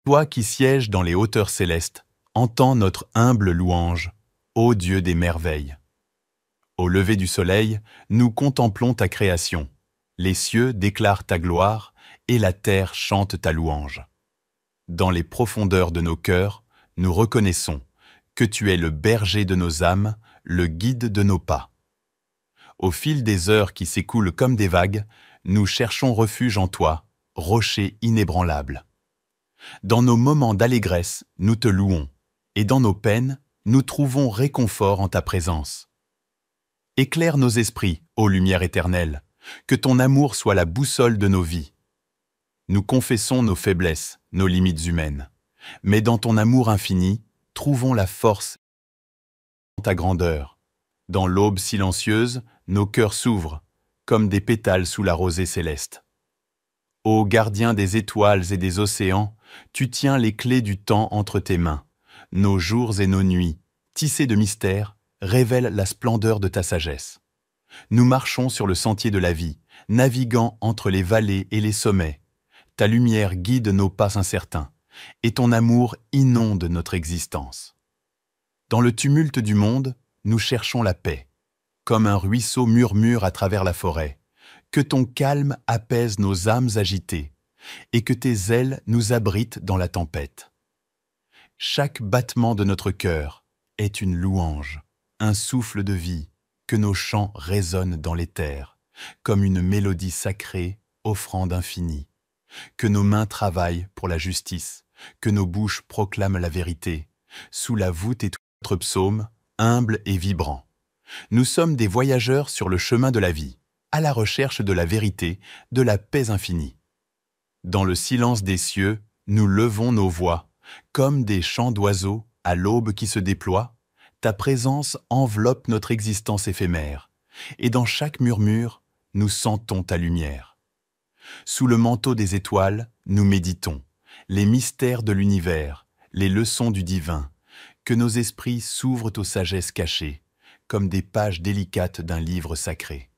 Toi qui sièges dans les hauteurs célestes, entends notre humble louange, ô Dieu des merveilles. Au lever du soleil, nous contemplons ta création. Les cieux déclarent ta gloire et la terre chante ta louange. Dans les profondeurs de nos cœurs, nous reconnaissons que tu es le berger de nos âmes, le guide de nos pas. Au fil des heures qui s'écoulent comme des vagues, nous cherchons refuge en toi, rocher inébranlable. Dans nos moments d'allégresse, nous te louons, et dans nos peines, nous trouvons réconfort en ta présence. Éclaire nos esprits, ô lumière éternelle, que ton amour soit la boussole de nos vies. Nous confessons nos faiblesses, nos limites humaines, mais dans ton amour infini, trouvons la force dans ta grandeur. Dans l'aube silencieuse, nos cœurs s'ouvrent, comme des pétales sous la rosée céleste. Ô gardien des étoiles et des océans, tu tiens les clés du temps entre tes mains. Nos jours et nos nuits, tissés de mystères, révèlent la splendeur de ta sagesse. Nous marchons sur le sentier de la vie, naviguant entre les vallées et les sommets. Ta lumière guide nos pas incertains, et ton amour inonde notre existence. Dans le tumulte du monde, nous cherchons la paix. Comme un ruisseau murmure à travers la forêt, que ton calme apaise nos âmes agitées, et que tes ailes nous abritent dans la tempête. Chaque battement de notre cœur est une louange, un souffle de vie, que nos chants résonnent dans l'éther, comme une mélodie sacrée, offrande infinie. Que nos mains travaillent pour la justice, que nos bouches proclament la vérité, sous la voûte et notre psaume, humble et vibrant. Nous sommes des voyageurs sur le chemin de la vie, à la recherche de la vérité, de la paix infinie. Dans le silence des cieux, nous levons nos voix, comme des chants d'oiseaux à l'aube qui se déploie. Ta présence enveloppe notre existence éphémère, et dans chaque murmure, nous sentons ta lumière. Sous le manteau des étoiles, nous méditons les mystères de l'univers, les leçons du divin, que nos esprits s'ouvrent aux sagesses cachées, comme des pages délicates d'un livre sacré.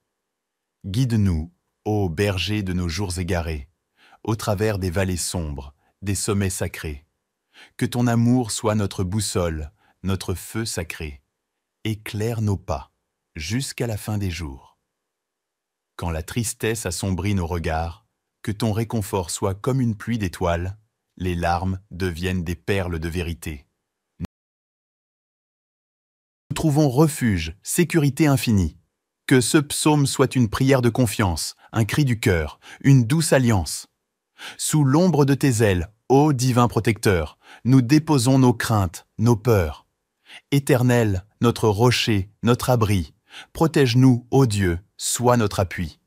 Guide-nous, ô berger de nos jours égarés, au travers des vallées sombres, des sommets sacrés. Que ton amour soit notre boussole, notre feu sacré. Éclaire nos pas, jusqu'à la fin des jours. Quand la tristesse assombrit nos regards, que ton réconfort soit comme une pluie d'étoiles, les larmes deviennent des perles de vérité. Nous trouvons refuge, sécurité infinie. Que ce psaume soit une prière de confiance, un cri du cœur, une douce alliance. Sous l'ombre de tes ailes, ô divin protecteur, nous déposons nos craintes, nos peurs. Éternel, notre rocher, notre abri, protège-nous, ô Dieu, sois notre appui.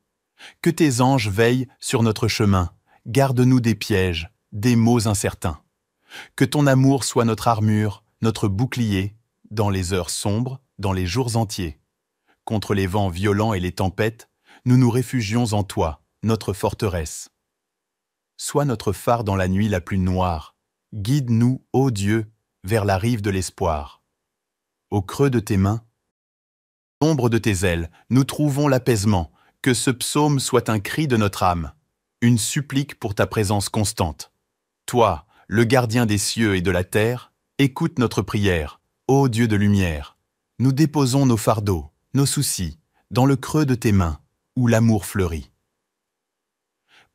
Que tes anges veillent sur notre chemin, garde-nous des pièges, des maux incertains. Que ton amour soit notre armure, notre bouclier, dans les heures sombres, dans les jours entiers. Contre les vents violents et les tempêtes, nous nous réfugions en toi, notre forteresse. Sois notre phare dans la nuit la plus noire. Guide-nous, ô Dieu, vers la rive de l'espoir. Au creux de tes mains, à l'ombre de tes ailes, nous trouvons l'apaisement. Que ce psaume soit un cri de notre âme, une supplique pour ta présence constante. Toi, le gardien des cieux et de la terre, écoute notre prière, ô Dieu de lumière. Nous déposons nos fardeaux, nos soucis, dans le creux de tes mains, où l'amour fleurit.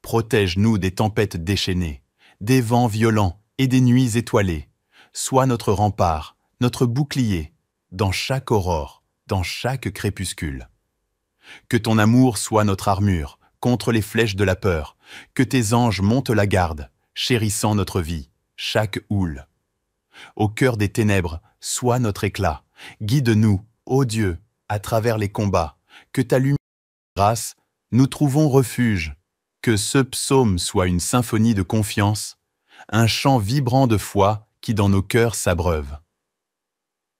Protège-nous des tempêtes déchaînées, des vents violents et des nuits étoilées. Sois notre rempart, notre bouclier, dans chaque aurore, dans chaque crépuscule. Que ton amour soit notre armure contre les flèches de la peur, que tes anges montent la garde, chérissant notre vie, chaque houle. Au cœur des ténèbres, sois notre éclat, guide-nous, ô Dieu, à travers les combats, que ta lumière et grâce, nous trouvons refuge. Que ce psaume soit une symphonie de confiance, un chant vibrant de foi qui dans nos cœurs s'abreuve.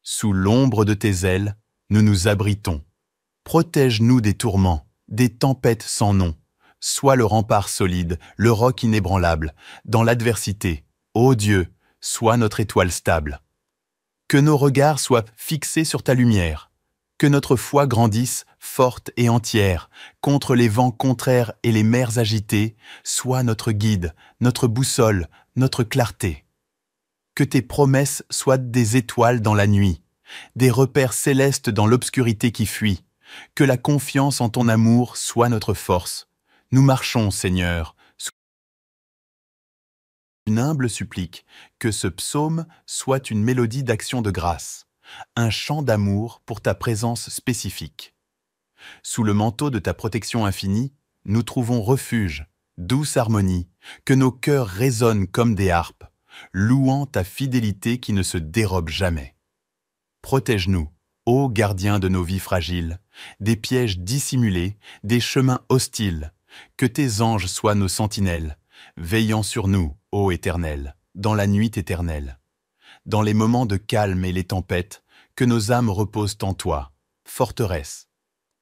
Sous l'ombre de tes ailes, nous nous abritons. Protège-nous des tourments, des tempêtes sans nom. Sois le rempart solide, le roc inébranlable. Dans l'adversité, ô Dieu, sois notre étoile stable. Que nos regards soient fixés sur ta lumière. Que notre foi grandisse, forte et entière, contre les vents contraires et les mers agitées, sois notre guide, notre boussole, notre clarté. Que tes promesses soient des étoiles dans la nuit, des repères célestes dans l'obscurité qui fuit. Que la confiance en ton amour soit notre force. Nous marchons, Seigneur, sous une humble supplique, que ce psaume soit une mélodie d'action de grâce, un chant d'amour pour ta présence spécifique. Sous le manteau de ta protection infinie, nous trouvons refuge, douce harmonie, que nos cœurs résonnent comme des harpes, louant ta fidélité qui ne se dérobe jamais. Protège-nous, ô gardien de nos vies fragiles, des pièges dissimulés, des chemins hostiles, que tes anges soient nos sentinelles, veillant sur nous, ô Éternel, dans la nuit éternelle. Dans les moments de calme et les tempêtes, que nos âmes reposent en toi, forteresse.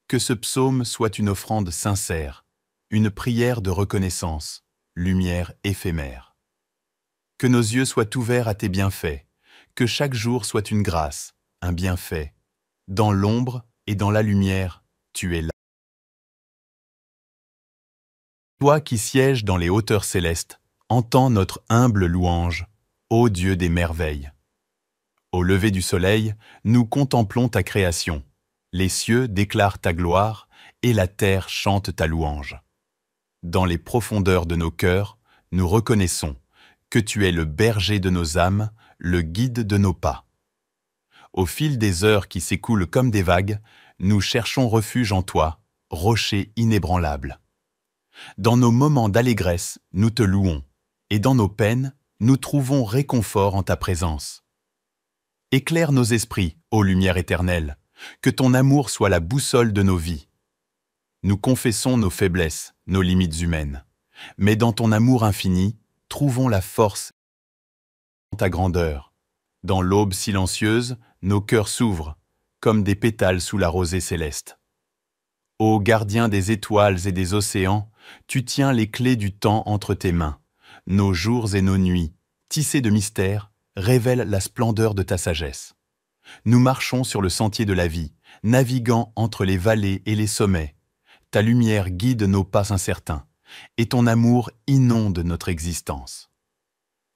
Que ce psaume soit une offrande sincère, une prière de reconnaissance, lumière éphémère. Que nos yeux soient ouverts à tes bienfaits, que chaque jour soit une grâce, un bienfait. Dans l'ombre et dans la lumière, tu es là. Toi qui sièges dans les hauteurs célestes, entends notre humble louange, ô Dieu des merveilles. Au lever du soleil, nous contemplons ta création. Les cieux déclarent ta gloire et la terre chante ta louange. Dans les profondeurs de nos cœurs, nous reconnaissons que tu es le berger de nos âmes, le guide de nos pas. Au fil des heures qui s'écoulent comme des vagues, nous cherchons refuge en toi, rocher inébranlable. Dans nos moments d'allégresse, nous te louons, et dans nos peines, nous trouvons réconfort en ta présence. Éclaire nos esprits, ô lumière éternelle, que ton amour soit la boussole de nos vies. Nous confessons nos faiblesses, nos limites humaines, mais dans ton amour infini, trouvons la force de ta grandeur. Dans l'aube silencieuse, nos cœurs s'ouvrent, comme des pétales sous la rosée céleste. Ô gardien des étoiles et des océans, tu tiens les clés du temps entre tes mains. Nos jours et nos nuits, tissés de mystères, révèlent la splendeur de ta sagesse. Nous marchons sur le sentier de la vie, naviguant entre les vallées et les sommets. Ta lumière guide nos pas incertains, et ton amour inonde notre existence.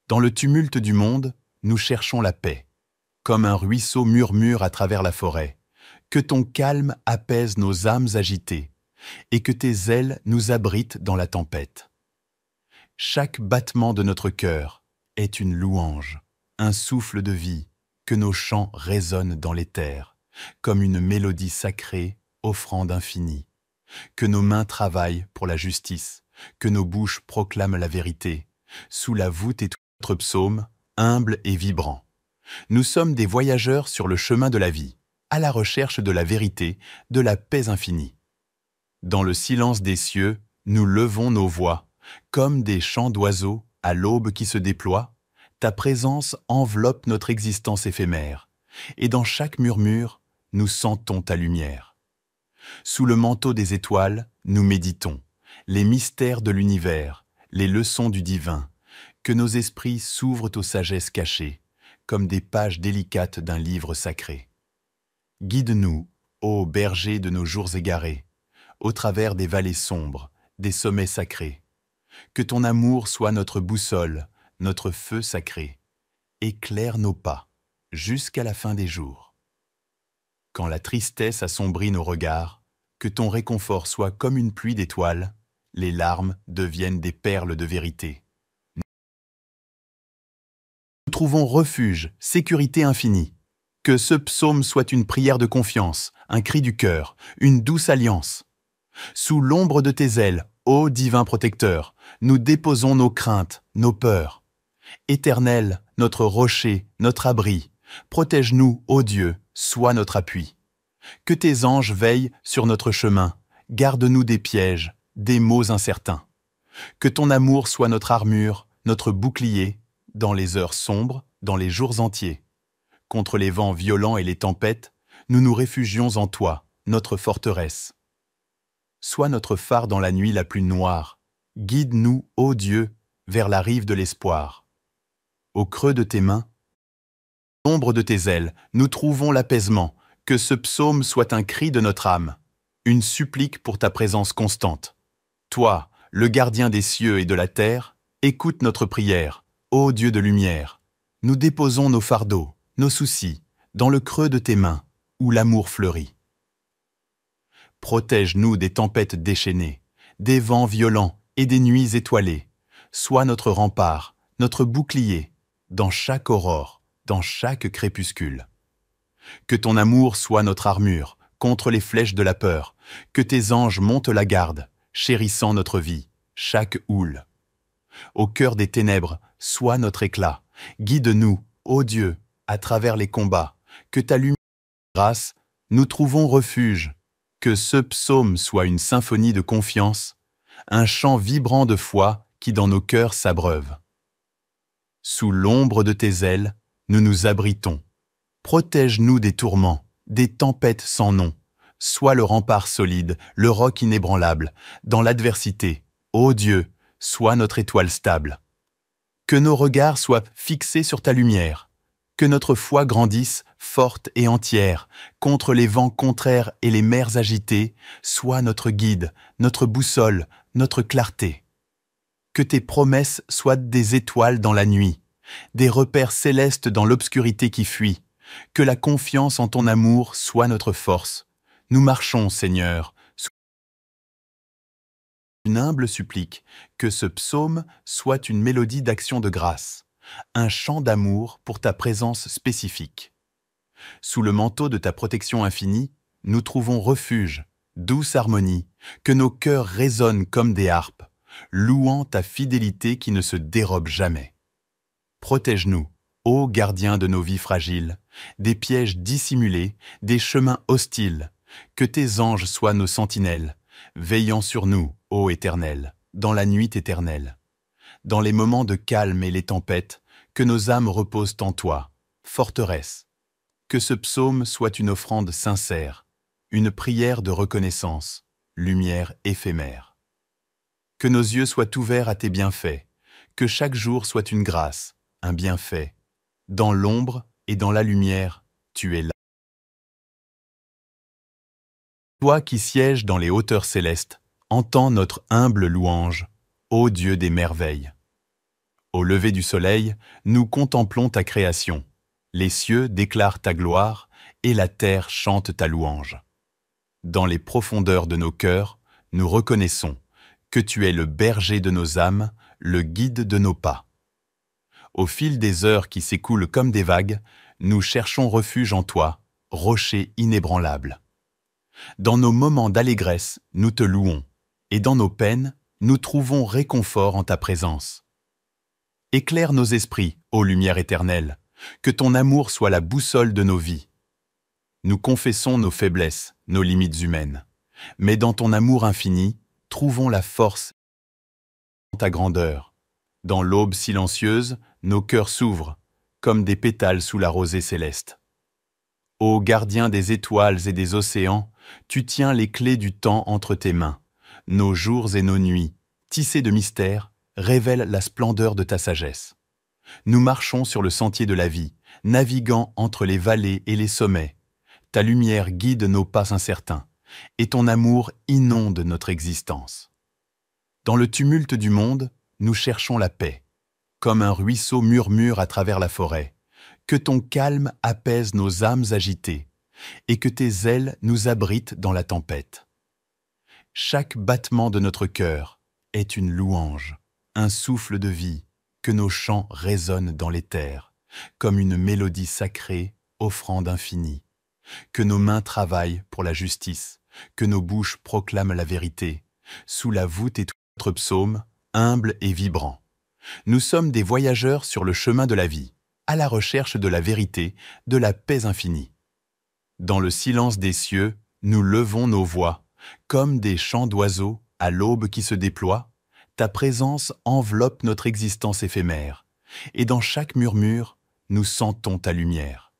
Dans le tumulte du monde, nous cherchons la paix. Comme un ruisseau murmure à travers la forêt, que ton calme apaise nos âmes agitées, et que tes ailes nous abritent dans la tempête. Chaque battement de notre cœur est une louange, un souffle de vie, que nos chants résonnent dans les terres, comme une mélodie sacrée, offrande infinie. Que nos mains travaillent pour la justice, que nos bouches proclament la vérité, sous la voûte et tout notre psaume, humble et vibrant. Nous sommes des voyageurs sur le chemin de la vie, à la recherche de la vérité, de la paix infinie. Dans le silence des cieux, nous levons nos voix, comme des chants d'oiseaux à l'aube qui se déploie. Ta présence enveloppe notre existence éphémère, et dans chaque murmure, nous sentons ta lumière. Sous le manteau des étoiles, nous méditons les mystères de l'univers, les leçons du divin, que nos esprits s'ouvrent aux sagesses cachées, comme des pages délicates d'un livre sacré. Guide-nous, ô berger de nos jours égarés, au travers des vallées sombres, des sommets sacrés. Que ton amour soit notre boussole, notre feu sacré. Éclaire nos pas, jusqu'à la fin des jours. Quand la tristesse assombrit nos regards, que ton réconfort soit comme une pluie d'étoiles, les larmes deviennent des perles de vérité. Nous trouvons refuge, sécurité infinie. Que ce psaume soit une prière de confiance, un cri du cœur, une douce alliance. Sous l'ombre de tes ailes, ô divin protecteur, nous déposons nos craintes, nos peurs. Éternel, notre rocher, notre abri, protège-nous, ô Dieu, sois notre appui. Que tes anges veillent sur notre chemin, garde-nous des pièges, des maux incertains. Que ton amour soit notre armure, notre bouclier, dans les heures sombres, dans les jours entiers. Contre les vents violents et les tempêtes, nous nous réfugions en toi, notre forteresse. Sois notre phare dans la nuit la plus noire. Guide-nous, ô Dieu, vers la rive de l'espoir. Au creux de tes mains, à l'ombre de tes ailes, nous trouvons l'apaisement, que ce psaume soit un cri de notre âme, une supplique pour ta présence constante. Toi, le gardien des cieux et de la terre, écoute notre prière, ô Dieu de lumière. Nous déposons nos fardeaux, nos soucis, dans le creux de tes mains, où l'amour fleurit. Protège-nous des tempêtes déchaînées, des vents violents et des nuits étoilées. Sois notre rempart, notre bouclier, dans chaque aurore, dans chaque crépuscule. Que ton amour soit notre armure contre les flèches de la peur, que tes anges montent la garde, chérissant notre vie, chaque houle. Au cœur des ténèbres, sois notre éclat, guide-nous, ô Dieu, à travers les combats, que ta lumière et ta grâce, nous trouvons refuge, que ce psaume soit une symphonie de confiance, un chant vibrant de foi qui dans nos cœurs s'abreuve. Sous l'ombre de tes ailes, nous nous abritons. Protège-nous des tourments, des tempêtes sans nom. Sois le rempart solide, le roc inébranlable. Dans l'adversité, ô Dieu, sois notre étoile stable. Que nos regards soient fixés sur ta lumière. Que notre foi grandisse, forte et entière, contre les vents contraires et les mers agitées, sois notre guide, notre boussole, notre clarté. Que tes promesses soient des étoiles dans la nuit, des repères célestes dans l'obscurité qui fuit. Que la confiance en ton amour soit notre force. Nous marchons, Seigneur, sous une humble supplique, que ce psaume soit une mélodie d'action de grâce, un chant d'amour pour ta présence spécifique. Sous le manteau de ta protection infinie, nous trouvons refuge, douce harmonie, que nos cœurs résonnent comme des harpes, louant ta fidélité qui ne se dérobe jamais. Protège-nous, ô gardien de nos vies fragiles, des pièges dissimulés, des chemins hostiles, que tes anges soient nos sentinelles, veillant sur nous, ô Éternel, dans la nuit éternelle. Dans les moments de calme et les tempêtes, que nos âmes reposent en toi, forteresse. Que ce psaume soit une offrande sincère, une prière de reconnaissance, lumière éphémère. Que nos yeux soient ouverts à tes bienfaits, que chaque jour soit une grâce, un bienfait. Dans l'ombre et dans la lumière, tu es là. Toi qui sièges dans les hauteurs célestes, entends notre humble louange, ô Dieu des merveilles. Au lever du soleil, nous contemplons ta création. Les cieux déclarent ta gloire et la terre chante ta louange. Dans les profondeurs de nos cœurs, nous reconnaissons que tu es le berger de nos âmes, le guide de nos pas. Au fil des heures qui s'écoulent comme des vagues, nous cherchons refuge en toi, rocher inébranlable. Dans nos moments d'allégresse, nous te louons, et dans nos peines, nous trouvons réconfort en ta présence. Éclaire nos esprits, ô lumière éternelle, que ton amour soit la boussole de nos vies. Nous confessons nos faiblesses, nos limites humaines, mais dans ton amour infini, trouvons la force en ta grandeur. Dans l'aube silencieuse, nos cœurs s'ouvrent, comme des pétales sous la rosée céleste. Ô gardien des étoiles et des océans, tu tiens les clés du temps entre tes mains. Nos jours et nos nuits, tissés de mystères, révèlent la splendeur de ta sagesse. Nous marchons sur le sentier de la vie, naviguant entre les vallées et les sommets. Ta lumière guide nos pas incertains, et ton amour inonde notre existence. Dans le tumulte du monde, nous cherchons la paix. Comme un ruisseau murmure à travers la forêt, que ton calme apaise nos âmes agitées, et que tes ailes nous abritent dans la tempête. Chaque battement de notre cœur est une louange, un souffle de vie, que nos chants résonnent dans les terres, comme une mélodie sacrée, offrande infinie. Que nos mains travaillent pour la justice, que nos bouches proclament la vérité, sous la voûte et notre psaume, humble et vibrant. Nous sommes des voyageurs sur le chemin de la vie, à la recherche de la vérité, de la paix infinie. Dans le silence des cieux, nous levons nos voix, comme des chants d'oiseaux à l'aube qui se déploie. Ta présence enveloppe notre existence éphémère, et dans chaque murmure, nous sentons ta lumière.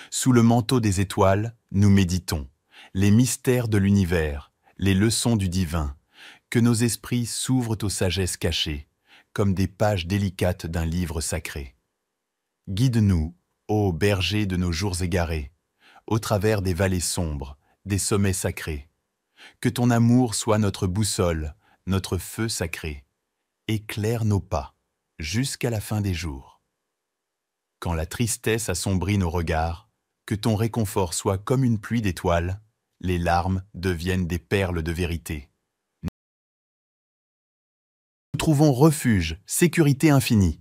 Sous le manteau des étoiles, nous méditons les mystères de l'univers, les leçons du divin, que nos esprits s'ouvrent aux sagesses cachées, comme des pages délicates d'un livre sacré. Guide-nous, ô berger de nos jours égarés, au travers des vallées sombres, des sommets sacrés. Que ton amour soit notre boussole, notre feu sacré. Éclaire nos pas, jusqu'à la fin des jours. Quand la tristesse assombrit nos regards, que ton réconfort soit comme une pluie d'étoiles, les larmes deviennent des perles de vérité. Nous trouvons refuge, sécurité infinie.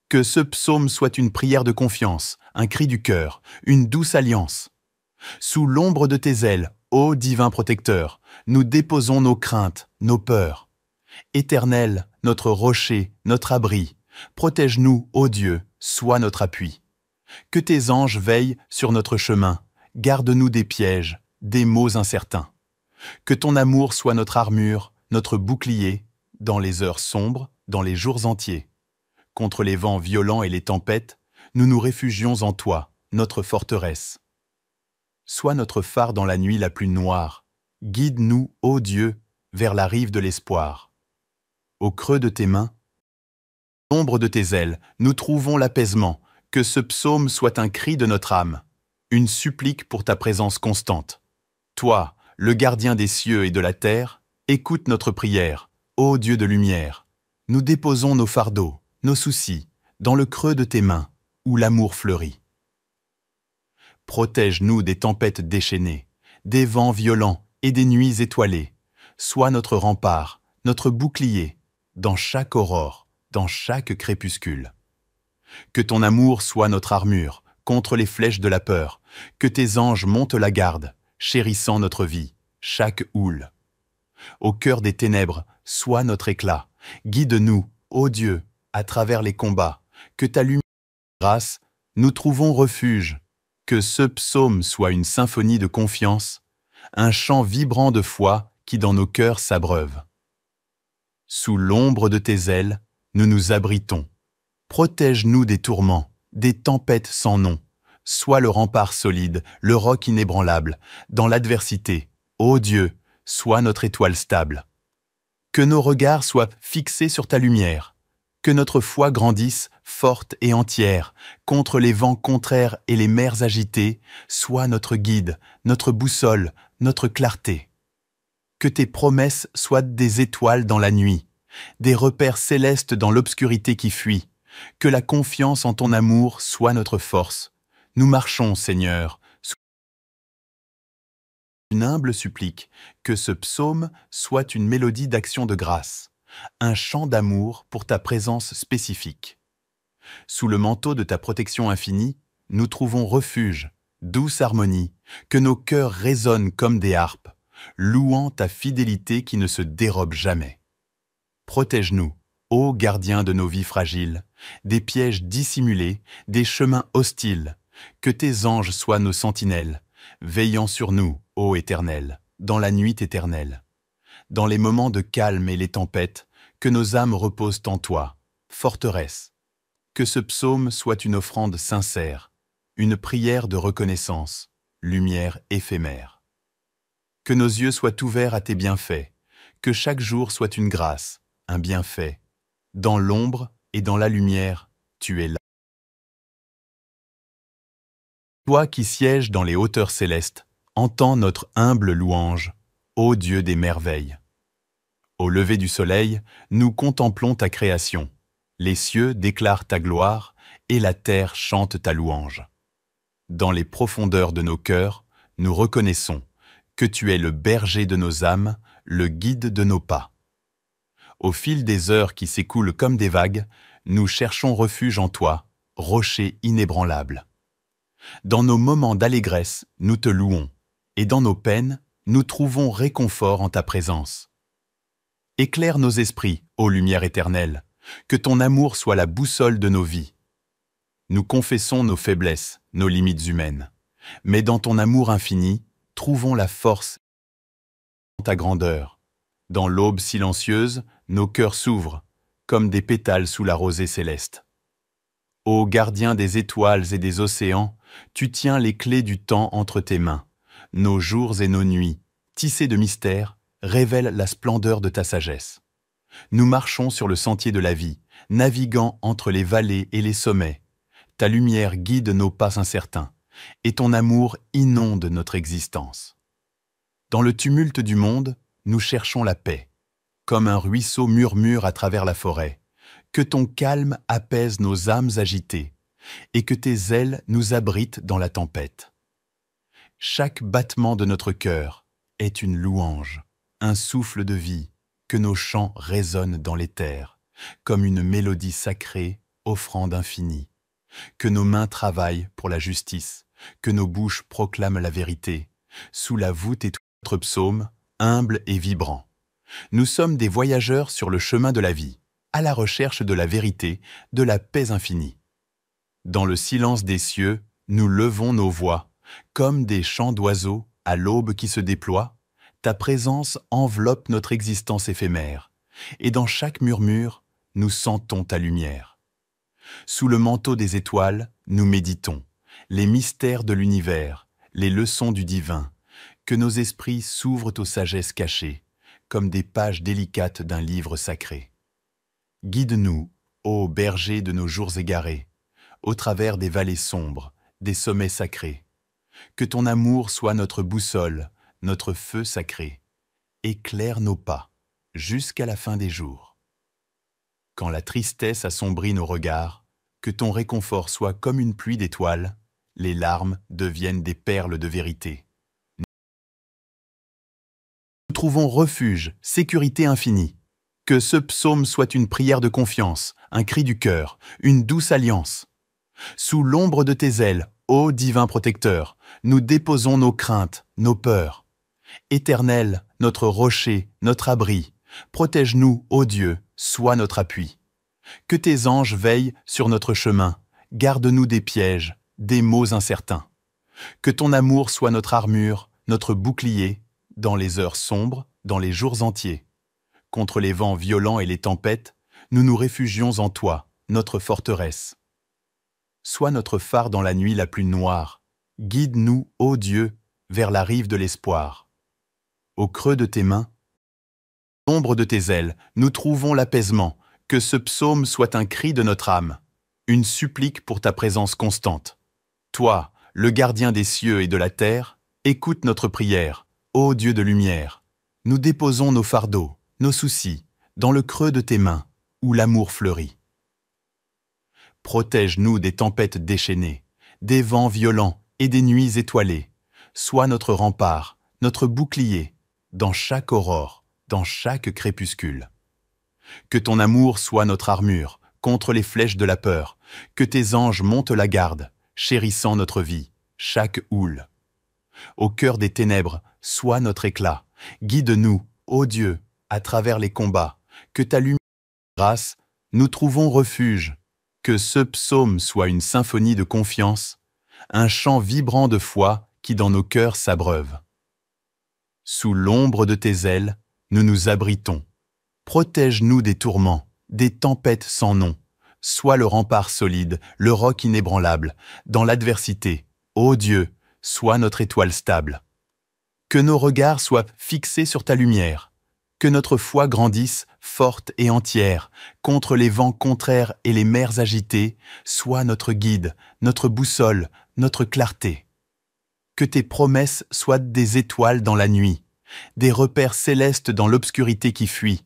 Que ce psaume soit une prière de confiance, un cri du cœur, une douce alliance. Sous l'ombre de tes ailes, ô divin protecteur, nous déposons nos craintes, nos peurs. Éternel, notre rocher, notre abri, protège-nous, ô Dieu, sois notre appui. Que tes anges veillent sur notre chemin, garde-nous des pièges, des maux incertains. Que ton amour soit notre armure, notre bouclier, dans les heures sombres, dans les jours entiers. Contre les vents violents et les tempêtes, nous nous réfugions en toi, notre forteresse. Sois notre phare dans la nuit la plus noire. Guide-nous, ô Dieu, vers la rive de l'espoir. Au creux de tes mains, l'ombre de tes ailes, nous trouvons l'apaisement. Que ce psaume soit un cri de notre âme, une supplique pour ta présence constante. Toi, le gardien des cieux et de la terre, écoute notre prière, ô Dieu de lumière. Nous déposons nos fardeaux, nos soucis, dans le creux de tes mains, où l'amour fleurit. Protège-nous des tempêtes déchaînées, des vents violents et des nuits étoilées. Sois notre rempart, notre bouclier, dans chaque aurore, dans chaque crépuscule. Que ton amour soit notre armure, contre les flèches de la peur. Que tes anges montent la garde, chérissant notre vie, chaque houle. Au cœur des ténèbres, sois notre éclat. Guide-nous, ô Dieu, à travers les combats. Que ta lumière et grâce, nous trouvons refuge. Que ce psaume soit une symphonie de confiance, un chant vibrant de foi qui dans nos cœurs s'abreuve. Sous l'ombre de tes ailes, nous nous abritons. Protège-nous des tourments, des tempêtes sans nom. Sois le rempart solide, le roc inébranlable. Dans l'adversité, ô Dieu, sois notre étoile stable. Que nos regards soient fixés sur ta lumière. Que notre foi grandisse, forte et entière, contre les vents contraires et les mers agitées. Sois notre guide, notre boussole, notre clarté. Que tes promesses soient des étoiles dans la nuit, des repères célestes dans l'obscurité qui fuit. Que la confiance en ton amour soit notre force. Nous marchons, Seigneur, sous une humble supplique, que ce psaume soit une mélodie d'action de grâce, un chant d'amour pour ta présence spécifique. Sous le manteau de ta protection infinie, nous trouvons refuge, douce harmonie, que nos cœurs résonnent comme des harpes, louant ta fidélité qui ne se dérobe jamais. Protège-nous, ô gardien de nos vies fragiles, des pièges dissimulés, des chemins hostiles. Que tes anges soient nos sentinelles, veillant sur nous, ô Éternel, dans la nuit éternelle. Dans les moments de calme et les tempêtes, que nos âmes reposent en toi, forteresse. Que ce psaume soit une offrande sincère, une prière de reconnaissance, lumière éphémère. Que nos yeux soient ouverts à tes bienfaits, que chaque jour soit une grâce, un bienfait. Dans l'ombre et dans la lumière, tu es là. Toi qui sièges dans les hauteurs célestes, entends notre humble louange, ô Dieu des merveilles. Au lever du soleil, nous contemplons ta création. Les cieux déclarent ta gloire et la terre chante ta louange. Dans les profondeurs de nos cœurs, nous reconnaissons que tu es le berger de nos âmes, le guide de nos pas. Au fil des heures qui s'écoulent comme des vagues, nous cherchons refuge en toi, rocher inébranlable. Dans nos moments d'allégresse, nous te louons, et dans nos peines, nous trouvons réconfort en ta présence. Éclaire nos esprits, ô lumière éternelle, que ton amour soit la boussole de nos vies. Nous confessons nos faiblesses, nos limites humaines, mais dans ton amour infini, trouvons la force dans ta grandeur. Dans l'aube silencieuse, nos cœurs s'ouvrent, comme des pétales sous la rosée céleste. Ô gardien des étoiles et des océans, tu tiens les clés du temps entre tes mains. Nos jours et nos nuits, tissés de mystères, révèlent la splendeur de ta sagesse. Nous marchons sur le sentier de la vie, naviguant entre les vallées et les sommets. Ta lumière guide nos pas incertains, et ton amour inonde notre existence. Dans le tumulte du monde, nous cherchons la paix. Comme un ruisseau murmure à travers la forêt, que ton calme apaise nos âmes agitées, et que tes ailes nous abritent dans la tempête. Chaque battement de notre cœur est une louange, un souffle de vie, que nos chants résonnent dans l'éther, comme une mélodie sacrée, offrande infinie. Que nos mains travaillent pour la justice, que nos bouches proclament la vérité, sous la voûte et notre psaume, humble et vibrant. Nous sommes des voyageurs sur le chemin de la vie, à la recherche de la vérité, de la paix infinie. Dans le silence des cieux, nous levons nos voix, comme des chants d'oiseaux à l'aube qui se déploie. Ta présence enveloppe notre existence éphémère, et dans chaque murmure, nous sentons ta lumière. Sous le manteau des étoiles, nous méditons les mystères de l'univers, les leçons du divin, que nos esprits s'ouvrent aux sagesses cachées, comme des pages délicates d'un livre sacré. Guide-nous, ô berger de nos jours égarés, au travers des vallées sombres, des sommets sacrés. Que ton amour soit notre boussole, notre feu sacré. Éclaire nos pas, jusqu'à la fin des jours. Quand la tristesse assombrit nos regards, que ton réconfort soit comme une pluie d'étoiles, les larmes deviennent des perles de vérité. Nous trouvons refuge, sécurité infinie. Que ce psaume soit une prière de confiance, un cri du cœur, une douce alliance. Sous l'ombre de tes ailes, ô divin protecteur, nous déposons nos craintes, nos peurs. Éternel, notre rocher, notre abri, protège-nous, ô Dieu, sois notre appui. Que tes anges veillent sur notre chemin, garde-nous des pièges, des maux incertains. Que ton amour soit notre armure, notre bouclier, dans les heures sombres, dans les jours entiers. Contre les vents violents et les tempêtes, nous nous réfugions en toi, notre forteresse. Sois notre phare dans la nuit la plus noire. Guide-nous, ô Dieu, vers la rive de l'espoir. Au creux de tes mains, à l'ombre de tes ailes, nous trouvons l'apaisement. Que ce psaume soit un cri de notre âme, une supplique pour ta présence constante. Toi, le gardien des cieux et de la terre, écoute notre prière, ô Dieu de lumière. Nous déposons nos fardeaux, nos soucis, dans le creux de tes mains, où l'amour fleurit. Protège-nous des tempêtes déchaînées, des vents violents et des nuits étoilées. Sois notre rempart, notre bouclier, dans chaque aurore, dans chaque crépuscule. Que ton amour soit notre armure, contre les flèches de la peur. Que tes anges montent la garde, chérissant notre vie, chaque houle. Au cœur des ténèbres, sois notre éclat. Guide-nous, ô Dieu, à travers les combats. Que ta lumière et grâce, nous trouvons refuge. Que ce psaume soit une symphonie de confiance, un chant vibrant de foi qui dans nos cœurs s'abreuve. Sous l'ombre de tes ailes, nous nous abritons. Protège-nous des tourments, des tempêtes sans nom. Sois le rempart solide, le roc inébranlable. Dans l'adversité, ô Dieu, sois notre étoile stable. Que nos regards soient fixés sur ta lumière. Que notre foi grandisse, forte et entière, contre les vents contraires et les mers agitées. Sois notre guide, notre boussole, notre clarté. Que tes promesses soient des étoiles dans la nuit, des repères célestes dans l'obscurité qui fuit.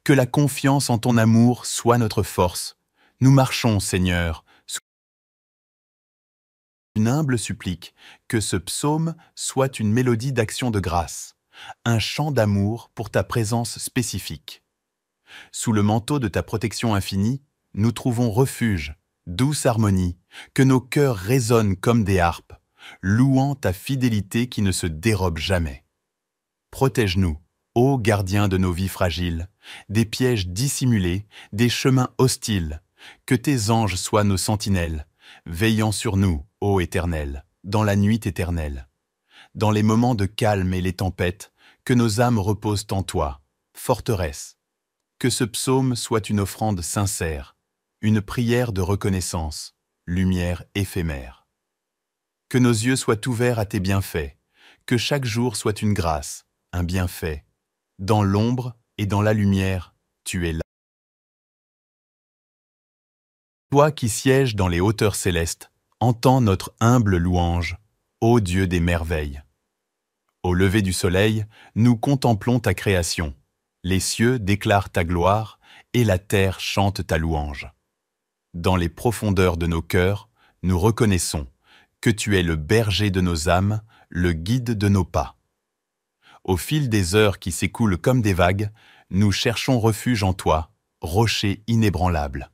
Que la confiance en ton amour soit notre force. Nous marchons, Seigneur, sous une humble supplique, que ce psaume soit une mélodie d'action de grâce, un chant d'amour pour ta présence spécifique. Sous le manteau de ta protection infinie, nous trouvons refuge, douce harmonie, que nos cœurs résonnent comme des harpes, louant ta fidélité qui ne se dérobe jamais. Protège-nous, ô gardien de nos vies fragiles, des pièges dissimulés, des chemins hostiles, que tes anges soient nos sentinelles, veillant sur nous, ô Éternel, dans la nuit éternelle. Dans les moments de calme et les tempêtes, que nos âmes reposent en toi, forteresse. Que ce psaume soit une offrande sincère, une prière de reconnaissance, lumière éphémère. Que nos yeux soient ouverts à tes bienfaits, que chaque jour soit une grâce, un bienfait. Dans l'ombre et dans la lumière, tu es là. Toi qui sièges dans les hauteurs célestes, entends notre humble louange, ô Dieu des merveilles. Au lever du soleil, nous contemplons ta création. Les cieux déclarent ta gloire et la terre chante ta louange. Dans les profondeurs de nos cœurs, nous reconnaissons que tu es le berger de nos âmes, le guide de nos pas. Au fil des heures qui s'écoulent comme des vagues, nous cherchons refuge en toi, rocher inébranlable.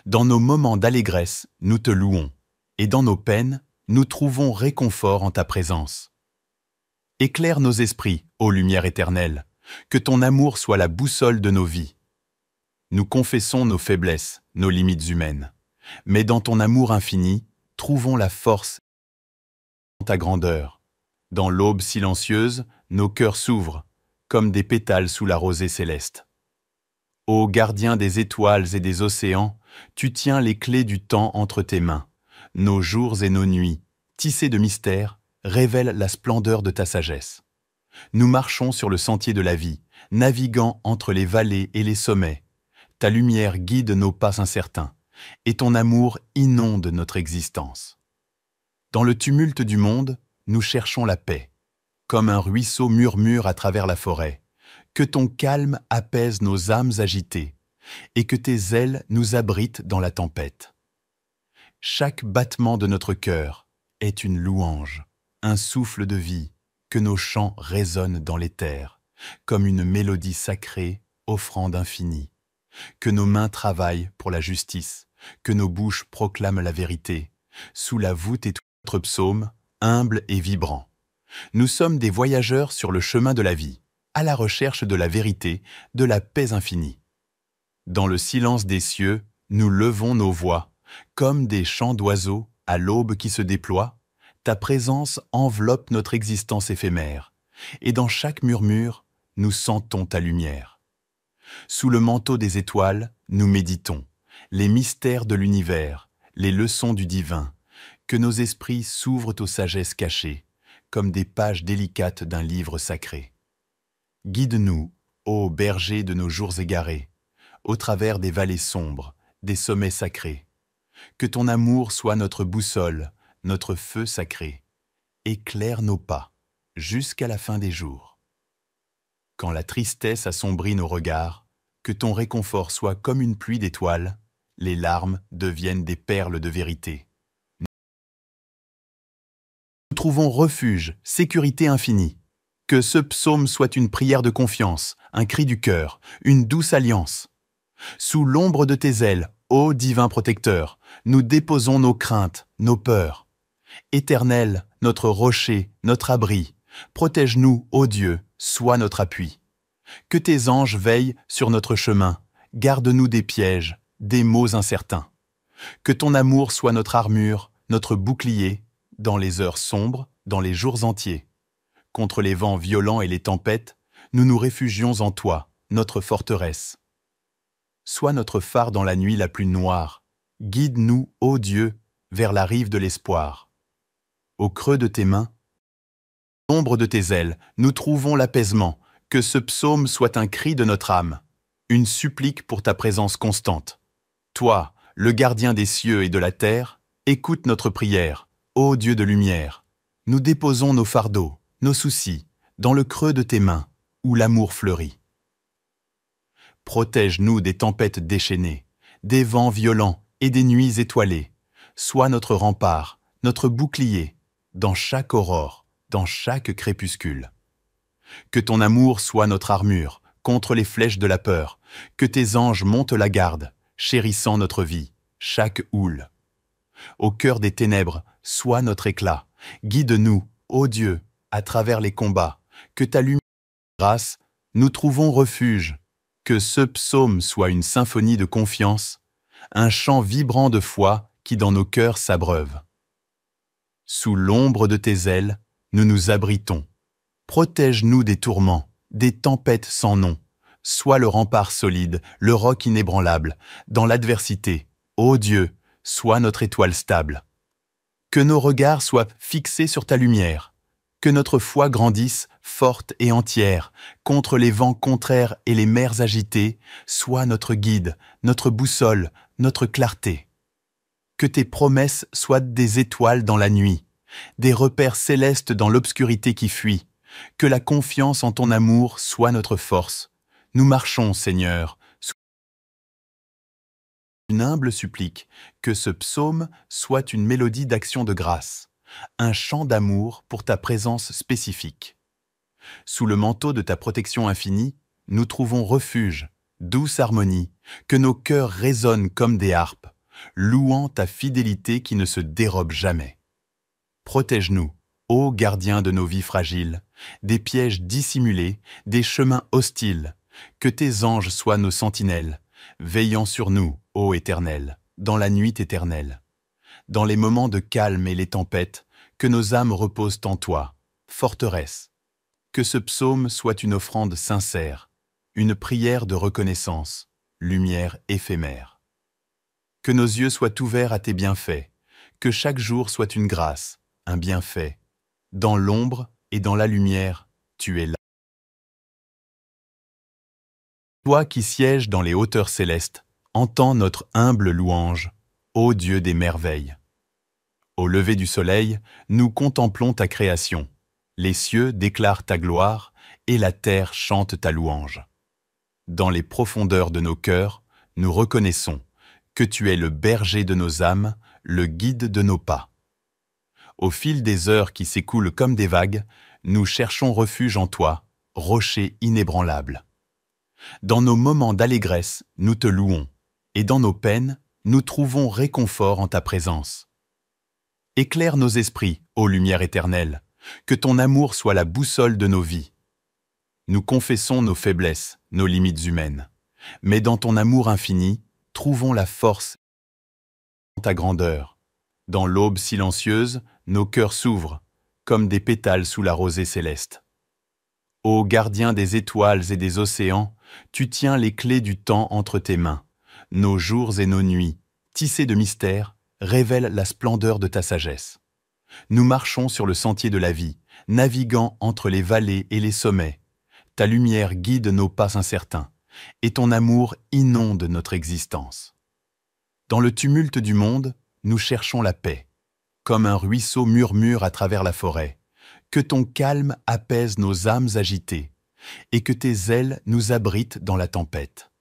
Dans nos moments d'allégresse, nous te louons, et dans nos peines, nous trouvons réconfort en ta présence. Éclaire nos esprits, ô lumière éternelle, que ton amour soit la boussole de nos vies. Nous confessons nos faiblesses, nos limites humaines, mais dans ton amour infini, trouvons la force de ta grandeur. Dans l'aube silencieuse, nos cœurs s'ouvrent, comme des pétales sous la rosée céleste. Ô gardien des étoiles et des océans, tu tiens les clés du temps entre tes mains. Nos jours et nos nuits, tissés de mystères, révèlent la splendeur de ta sagesse. Nous marchons sur le sentier de la vie, naviguant entre les vallées et les sommets. Ta lumière guide nos pas incertains, et ton amour inonde notre existence. Dans le tumulte du monde, nous cherchons la paix. Comme un ruisseau murmure à travers la forêt, que ton calme apaise nos âmes agitées, et que tes ailes nous abritent dans la tempête. Chaque battement de notre cœur est une louange, un souffle de vie, que nos chants résonnent dans les terres, comme une mélodie sacrée, offrande infinie. Que nos mains travaillent pour la justice, que nos bouches proclament la vérité, sous la voûte et tout notre psaume, humble et vibrant. Nous sommes des voyageurs sur le chemin de la vie, à la recherche de la vérité, de la paix infinie. Dans le silence des cieux, nous levons nos voix, comme des chants d'oiseaux à l'aube qui se déploie. Ta présence enveloppe notre existence éphémère, et dans chaque murmure, nous sentons ta lumière. Sous le manteau des étoiles, nous méditons les mystères de l'univers, les leçons du divin, que nos esprits s'ouvrent aux sagesses cachées, comme des pages délicates d'un livre sacré. Guide-nous, ô berger de nos jours égarés, au travers des vallées sombres, des sommets sacrés. Que ton amour soit notre boussole, notre feu sacré. Éclaire nos pas, jusqu'à la fin des jours. Quand la tristesse assombrit nos regards, que ton réconfort soit comme une pluie d'étoiles, les larmes deviennent des perles de vérité. Nous trouvons refuge, sécurité infinie. Que ce psaume soit une prière de confiance, un cri du cœur, une douce alliance. Sous l'ombre de tes ailes, ô divin protecteur, nous déposons nos craintes, nos peurs. Éternel, notre rocher, notre abri, protège-nous, ô Dieu, sois notre appui. Que tes anges veillent sur notre chemin, garde-nous des pièges, des maux incertains. Que ton amour soit notre armure, notre bouclier, dans les heures sombres, dans les jours entiers. Contre les vents violents et les tempêtes, nous nous réfugions en toi, notre forteresse. Sois notre phare dans la nuit la plus noire. Guide-nous, ô Dieu, vers la rive de l'espoir. Au creux de tes mains, à l'ombre de tes ailes, nous trouvons l'apaisement. Que ce psaume soit un cri de notre âme, une supplique pour ta présence constante. Toi, le gardien des cieux et de la terre, écoute notre prière, ô Dieu de lumière. Nous déposons nos fardeaux, nos soucis, dans le creux de tes mains, où l'amour fleurit. Protège-nous des tempêtes déchaînées, des vents violents et des nuits étoilées. Sois notre rempart, notre bouclier, dans chaque aurore, dans chaque crépuscule. Que ton amour soit notre armure, contre les flèches de la peur. Que tes anges montent la garde, chérissant notre vie, chaque houle. Au cœur des ténèbres, sois notre éclat. Guide-nous, ô Dieu, à travers les combats. Que ta lumière et ta grâce, nous trouvons refuge. Que ce psaume soit une symphonie de confiance, un chant vibrant de foi qui dans nos cœurs s'abreuve. Sous l'ombre de tes ailes, nous nous abritons. Protège-nous des tourments, des tempêtes sans nom. Sois le rempart solide, le roc inébranlable. Dans l'adversité, ô Dieu, sois notre étoile stable. Que nos regards soient fixés sur ta lumière. Que notre foi grandisse, forte et entière, contre les vents contraires et les mers agitées. Sois notre guide, notre boussole, notre clarté. Que tes promesses soient des étoiles dans la nuit, des repères célestes dans l'obscurité qui fuit. Que la confiance en ton amour soit notre force. Nous marchons, Seigneur, sous une humble supplique, que ce psaume soit une mélodie d'action de grâce, un chant d'amour pour ta présence spécifique. Sous le manteau de ta protection infinie, nous trouvons refuge, douce harmonie, que nos cœurs résonnent comme des harpes, louant ta fidélité qui ne se dérobe jamais. Protège-nous, ô gardien de nos vies fragiles, des pièges dissimulés, des chemins hostiles, que tes anges soient nos sentinelles, veillant sur nous, ô Éternel, dans la nuit éternelle. Dans les moments de calme et les tempêtes, que nos âmes reposent en toi, forteresse. Que ce psaume soit une offrande sincère, une prière de reconnaissance, lumière éphémère. Que nos yeux soient ouverts à tes bienfaits, que chaque jour soit une grâce, un bienfait. Dans l'ombre et dans la lumière, tu es là. Toi qui sièges dans les hauteurs célestes, entends notre humble louange, ô Dieu des merveilles. Au lever du soleil, nous contemplons ta création. Les cieux déclarent ta gloire et la terre chante ta louange. Dans les profondeurs de nos cœurs, nous reconnaissons que tu es le berger de nos âmes, le guide de nos pas. Au fil des heures qui s'écoulent comme des vagues, nous cherchons refuge en toi, rocher inébranlable. Dans nos moments d'allégresse, nous te louons, et dans nos peines, nous trouvons réconfort en ta présence. Éclaire nos esprits, ô lumière éternelle, que ton amour soit la boussole de nos vies. Nous confessons nos faiblesses, nos limites humaines, mais dans ton amour infini, trouvons la force dans ta grandeur. Dans l'aube silencieuse, nos cœurs s'ouvrent, comme des pétales sous la rosée céleste. Ô gardien des étoiles et des océans, tu tiens les clés du temps entre tes mains. Nos jours et nos nuits, tissés de mystères, révèlent la splendeur de ta sagesse. Nous marchons sur le sentier de la vie, naviguant entre les vallées et les sommets. Ta lumière guide nos pas incertains, et ton amour inonde notre existence. Dans le tumulte du monde, nous cherchons la paix. Comme un ruisseau murmure à travers la forêt, que ton calme apaise nos âmes agitées, et que tes ailes nous abritent dans la tempête.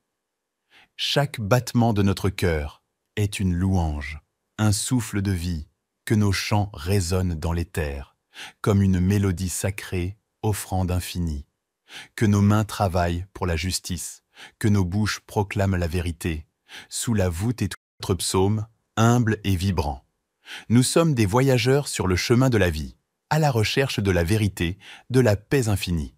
Chaque battement de notre cœur est une louange, un souffle de vie, que nos chants résonnent dans les terres, comme une mélodie sacrée, offrande infinie. Que nos mains travaillent pour la justice, que nos bouches proclament la vérité, sous la voûte et notre psaume, humble et vibrant. Nous sommes des voyageurs sur le chemin de la vie, à la recherche de la vérité, de la paix infinie.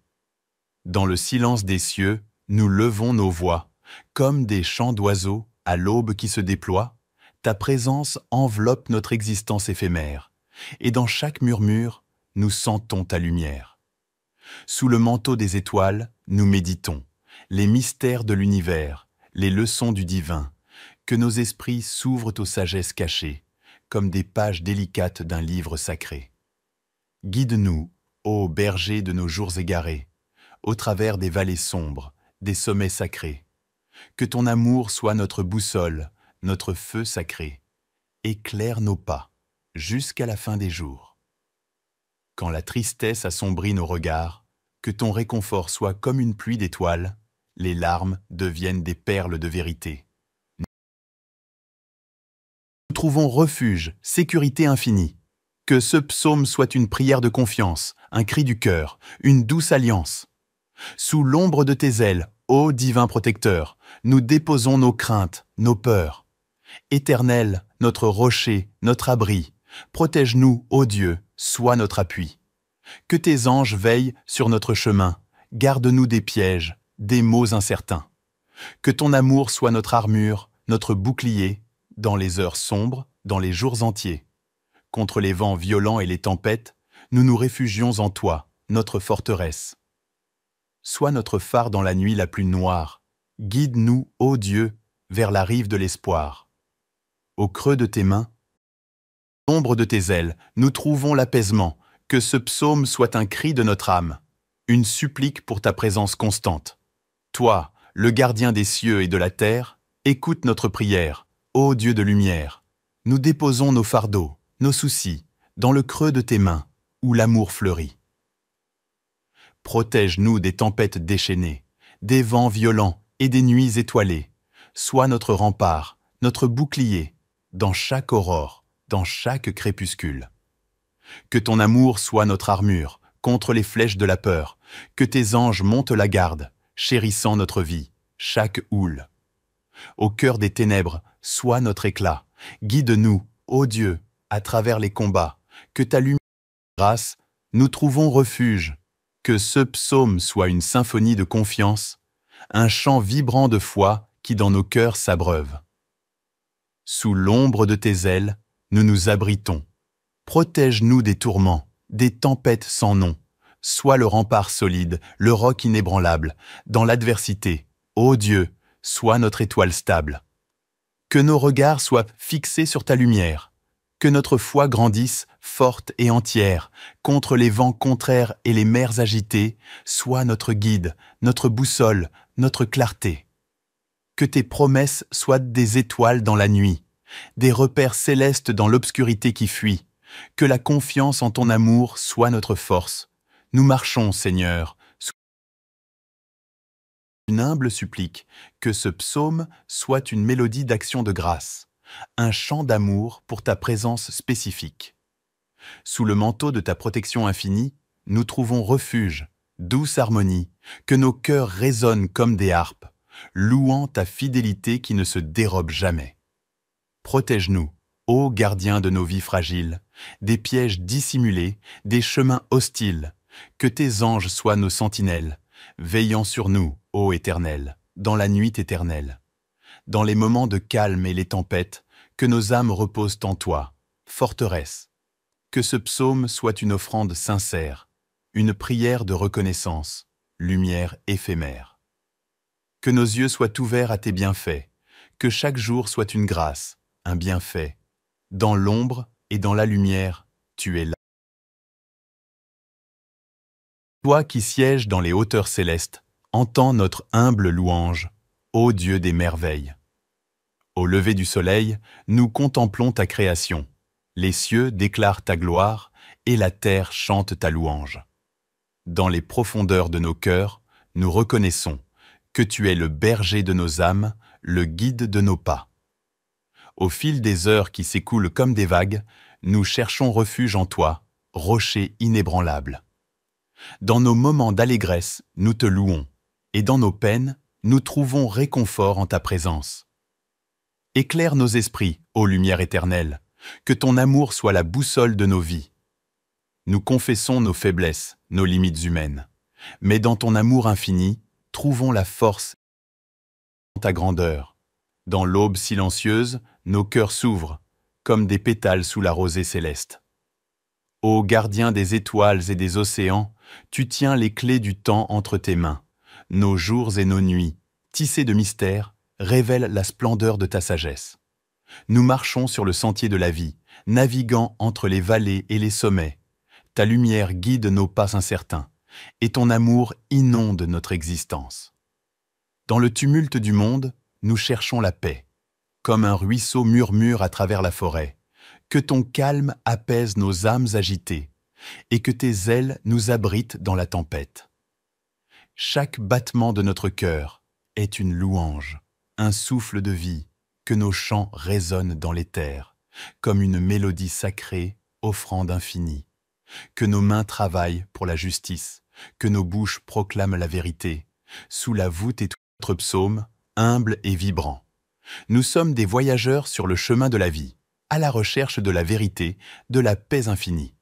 Dans le silence des cieux, nous levons nos voix, comme des chants d'oiseaux à l'aube qui se déploie. Ta présence enveloppe notre existence éphémère, et dans chaque murmure, nous sentons ta lumière. Sous le manteau des étoiles, nous méditons les mystères de l'univers, les leçons du divin, que nos esprits s'ouvrent aux sagesses cachées, comme des pages délicates d'un livre sacré. Guide-nous, ô berger de nos jours égarés, au travers des vallées sombres, des sommets sacrés. Que ton amour soit notre boussole, notre feu sacré. Éclaire nos pas, jusqu'à la fin des jours. Quand la tristesse assombrit nos regards, que ton réconfort soit comme une pluie d'étoiles, les larmes deviennent des perles de vérité. Nous trouvons refuge, sécurité infinie. Que ce psaume soit une prière de confiance, un cri du cœur, une douce alliance. Sous l'ombre de tes ailes, ô divin protecteur, nous déposons nos craintes, nos peurs. Éternel, notre rocher, notre abri, protège-nous, ô Dieu, sois notre appui. Que tes anges veillent sur notre chemin, garde-nous des pièges, des maux incertains. Que ton amour soit notre armure, notre bouclier, dans les heures sombres, dans les jours entiers. Contre les vents violents et les tempêtes, nous nous réfugions en toi, notre forteresse. Sois notre phare dans la nuit la plus noire. Guide-nous, ô Dieu, vers la rive de l'espoir. Au creux de tes mains, à l'ombre de tes ailes, nous trouvons l'apaisement. Que ce psaume soit un cri de notre âme, une supplique pour ta présence constante. Toi, le gardien des cieux et de la terre, écoute notre prière, ô Dieu de lumière. nous déposons nos fardeaux, nos soucis, dans le creux de tes mains, où l'amour fleurit. Protège-nous des tempêtes déchaînées, des vents violents et des nuits étoilées. Sois notre rempart, notre bouclier, dans chaque aurore, dans chaque crépuscule. Que ton amour soit notre armure contre les flèches de la peur, que tes anges montent la garde, chérissant notre vie, chaque houle. Au cœur des ténèbres, sois notre éclat. Guide-nous, ô Dieu, à travers les combats. Que ta lumière et grâce, nous trouvons refuge. Que ce psaume soit une symphonie de confiance, un chant vibrant de foi qui dans nos cœurs s'abreuve. Sous l'ombre de tes ailes, nous nous abritons. Protège-nous des tourments, des tempêtes sans nom. Sois le rempart solide, le roc inébranlable. Dans l'adversité, ô Dieu, sois notre étoile stable. Que nos regards soient fixés sur ta lumière. Que notre foi grandisse, forte et entière, contre les vents contraires et les mers agitées, sois notre guide, notre boussole, notre clarté. Que tes promesses soient des étoiles dans la nuit, des repères célestes dans l'obscurité qui fuit. Que la confiance en ton amour soit notre force. Nous marchons, Seigneur, sous une humble supplique, que ce psaume soit une mélodie d'action de grâce, un chant d'amour pour ta présence spécifique. Sous le manteau de ta protection infinie, nous trouvons refuge, douce harmonie, que nos cœurs résonnent comme des harpes, louant ta fidélité qui ne se dérobe jamais. Protège-nous, ô gardien de nos vies fragiles, des pièges dissimulés, des chemins hostiles, que tes anges soient nos sentinelles, veillant sur nous, ô Éternel, dans la nuit éternelle. Dans les moments de calme et les tempêtes, que nos âmes reposent en toi, forteresse. Que ce psaume soit une offrande sincère, une prière de reconnaissance, lumière éphémère. Que nos yeux soient ouverts à tes bienfaits, que chaque jour soit une grâce, un bienfait. Dans l'ombre et dans la lumière, tu es là. Toi qui sièges dans les hauteurs célestes, entends notre humble louange, ô Dieu des merveilles. Au lever du soleil, nous contemplons ta création. Les cieux déclarent ta gloire et la terre chante ta louange. Dans les profondeurs de nos cœurs, nous reconnaissons que tu es le berger de nos âmes, le guide de nos pas. Au fil des heures qui s'écoulent comme des vagues, nous cherchons refuge en toi, rocher inébranlable. Dans nos moments d'allégresse, nous te louons, et dans nos peines, nous trouvons réconfort en ta présence. Éclaire nos esprits, ô lumière éternelle, que ton amour soit la boussole de nos vies. Nous confessons nos faiblesses, nos limites humaines, mais dans ton amour infini, trouvons la force dans ta grandeur. Dans l'aube silencieuse, nos cœurs s'ouvrent, comme des pétales sous la rosée céleste. Ô gardien des étoiles et des océans, tu tiens les clés du temps entre tes mains. Nos jours et nos nuits, tissés de mystères, révèlent la splendeur de ta sagesse. Nous marchons sur le sentier de la vie, naviguant entre les vallées et les sommets. Ta lumière guide nos pas incertains, et ton amour inonde notre existence. Dans le tumulte du monde, nous cherchons la paix. Comme un ruisseau murmure à travers la forêt, que ton calme apaise nos âmes agitées, et que tes ailes nous abritent dans la tempête. Chaque battement de notre cœur est une louange, un souffle de vie, que nos chants résonnent dans l'éther, comme une mélodie sacrée, offrande infinie. Que nos mains travaillent pour la justice, que nos bouches proclament la vérité, sous la voûte et notre psaume, humble et vibrant. Nous sommes des voyageurs sur le chemin de la vie, à la recherche de la vérité, de la paix infinie.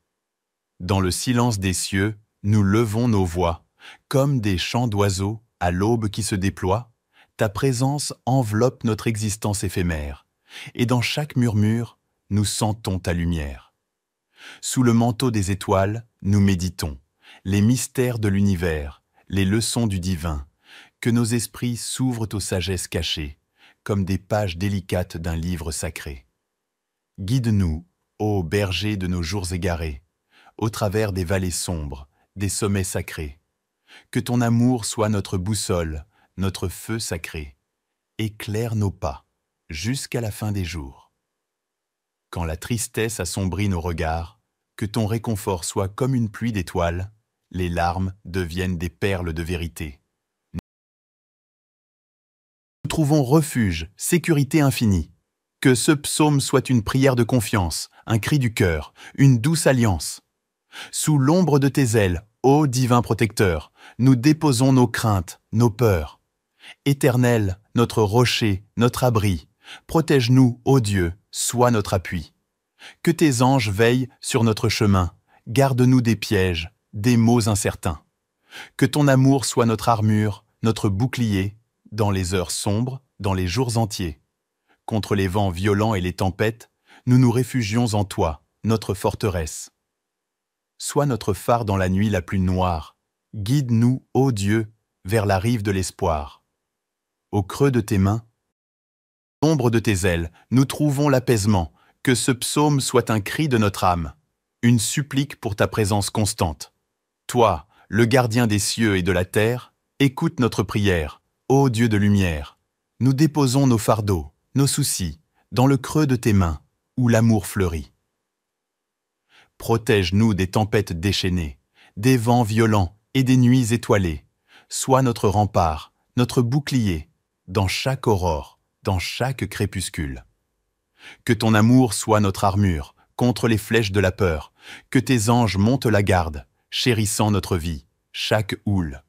Dans le silence des cieux, nous levons nos voix, comme des chants d'oiseaux à l'aube qui se déploie. Ta présence enveloppe notre existence éphémère, et dans chaque murmure, nous sentons ta lumière. Sous le manteau des étoiles, nous méditons les mystères de l'univers, les leçons du divin, que nos esprits s'ouvrent aux sagesses cachées, comme des pages délicates d'un livre sacré. Guide-nous, ô berger de nos jours égarés, au travers des vallées sombres, des sommets sacrés. Que ton amour soit notre boussole, notre feu sacré. Éclaire nos pas, jusqu'à la fin des jours. Quand la tristesse assombrit nos regards, que ton réconfort soit comme une pluie d'étoiles, les larmes deviennent des perles de vérité. Nous trouvons refuge, sécurité infinie. Que ce psaume soit une prière de confiance, un cri du cœur, une douce alliance. Sous l'ombre de tes ailes, ô divin protecteur, nous déposons nos craintes, nos peurs. Éternel, notre rocher, notre abri, protège-nous, ô Dieu, sois notre appui. Que tes anges veillent sur notre chemin, garde-nous des pièges, des maux incertains. Que ton amour soit notre armure, notre bouclier, dans les heures sombres, dans les jours entiers. Contre les vents violents et les tempêtes, nous nous réfugions en toi, notre forteresse. Sois notre phare dans la nuit la plus noire. Guide-nous, ô Dieu, vers la rive de l'espoir. Au creux de tes mains, l'ombre de tes ailes, nous trouvons l'apaisement. Que ce psaume soit un cri de notre âme, une supplique pour ta présence constante. Toi, le gardien des cieux et de la terre, écoute notre prière, ô Dieu de lumière. Nous déposons nos fardeaux, nos soucis, dans le creux de tes mains, où l'amour fleurit. Protège-nous des tempêtes déchaînées, des vents violents et des nuits étoilées. Sois notre rempart, notre bouclier, dans chaque aurore, dans chaque crépuscule. Que ton amour soit notre armure, contre les flèches de la peur. Que tes anges montent la garde, chérissant notre vie, chaque houle.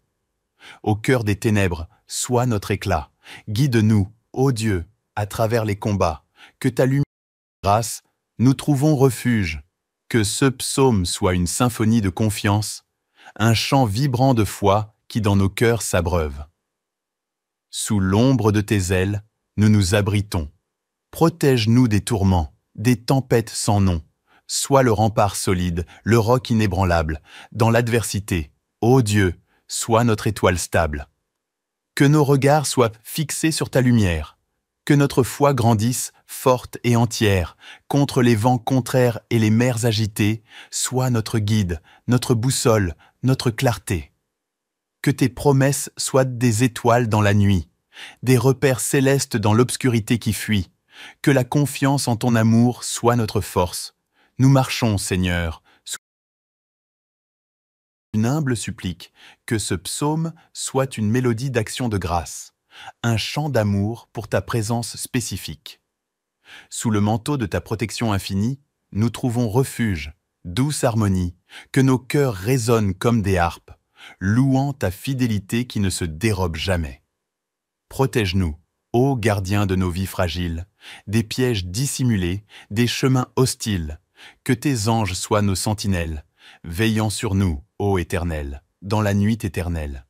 Au cœur des ténèbres, sois notre éclat. Guide-nous, ô Dieu, à travers les combats. Que ta lumière et grâce, nous trouvons refuge. Que ce psaume soit une symphonie de confiance, un chant vibrant de foi qui dans nos cœurs s'abreuve. Sous l'ombre de tes ailes, nous nous abritons. Protège-nous des tourments, des tempêtes sans nom. Sois le rempart solide, le roc inébranlable. Dans l'adversité, ô Dieu, sois notre étoile stable. Que nos regards soient fixés sur ta lumière. Que notre foi grandisse, forte et entière, contre les vents contraires et les mers agitées. Sois notre guide, notre boussole, notre clarté. Que tes promesses soient des étoiles dans la nuit, des repères célestes dans l'obscurité qui fuit. Que la confiance en ton amour soit notre force. Nous marchons, Seigneur, sous une humble supplique, que ce psaume soit une mélodie d'action de grâce, un chant d'amour pour ta présence spécifique. Sous le manteau de ta protection infinie, nous trouvons refuge, douce harmonie, que nos cœurs résonnent comme des harpes, louant ta fidélité qui ne se dérobe jamais. Protège-nous, ô gardien de nos vies fragiles, des pièges dissimulés, des chemins hostiles, que tes anges soient nos sentinelles, veillant sur nous, ô Éternel, dans la nuit éternelle.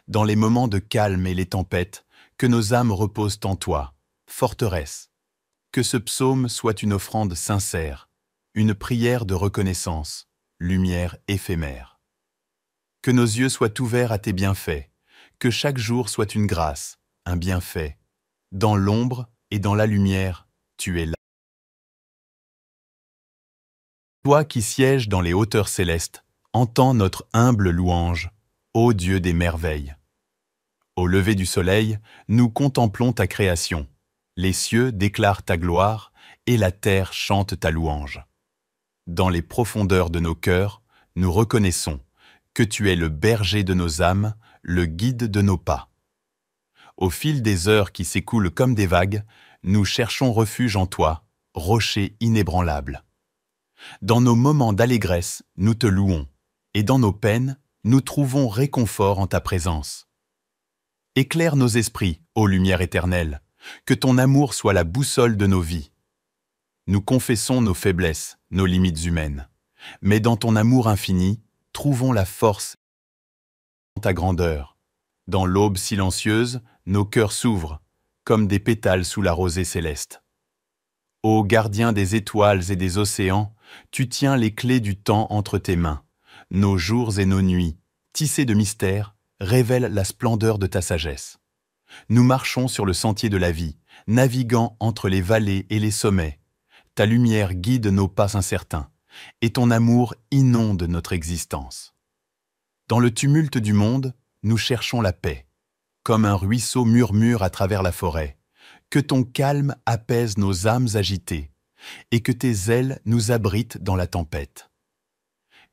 Dans les moments de calme et les tempêtes, que nos âmes reposent en toi, forteresse. Que ce psaume soit une offrande sincère, une prière de reconnaissance, lumière éphémère. Que nos yeux soient ouverts à tes bienfaits, que chaque jour soit une grâce, un bienfait. Dans l'ombre et dans la lumière, tu es là. Toi qui sièges dans les hauteurs célestes, entends notre humble louange, ô Dieu des merveilles. Au lever du soleil, nous contemplons ta création. Les cieux déclarent ta gloire et la terre chante ta louange. Dans les profondeurs de nos cœurs, nous reconnaissons que tu es le berger de nos âmes, le guide de nos pas. Au fil des heures qui s'écoulent comme des vagues, nous cherchons refuge en toi, rocher inébranlable. Dans nos moments d'allégresse, nous te louons, et dans nos peines, nous trouvons réconfort en ta présence. Éclaire nos esprits, ô lumière éternelle, que ton amour soit la boussole de nos vies. Nous confessons nos faiblesses, nos limites humaines, mais dans ton amour infini, trouvons la force de ta grandeur. Dans l'aube silencieuse, nos cœurs s'ouvrent, comme des pétales sous la rosée céleste. Ô gardien des étoiles et des océans, tu tiens les clés du temps entre tes mains. Nos jours et nos nuits, tissés de mystères, révèlent la splendeur de ta sagesse. Nous marchons sur le sentier de la vie, naviguant entre les vallées et les sommets. Ta lumière guide nos pas incertains, et ton amour inonde notre existence. Dans le tumulte du monde, nous cherchons la paix. Comme un ruisseau murmure à travers la forêt, que ton calme apaise nos âmes agitées. et que tes ailes nous abritent dans la tempête.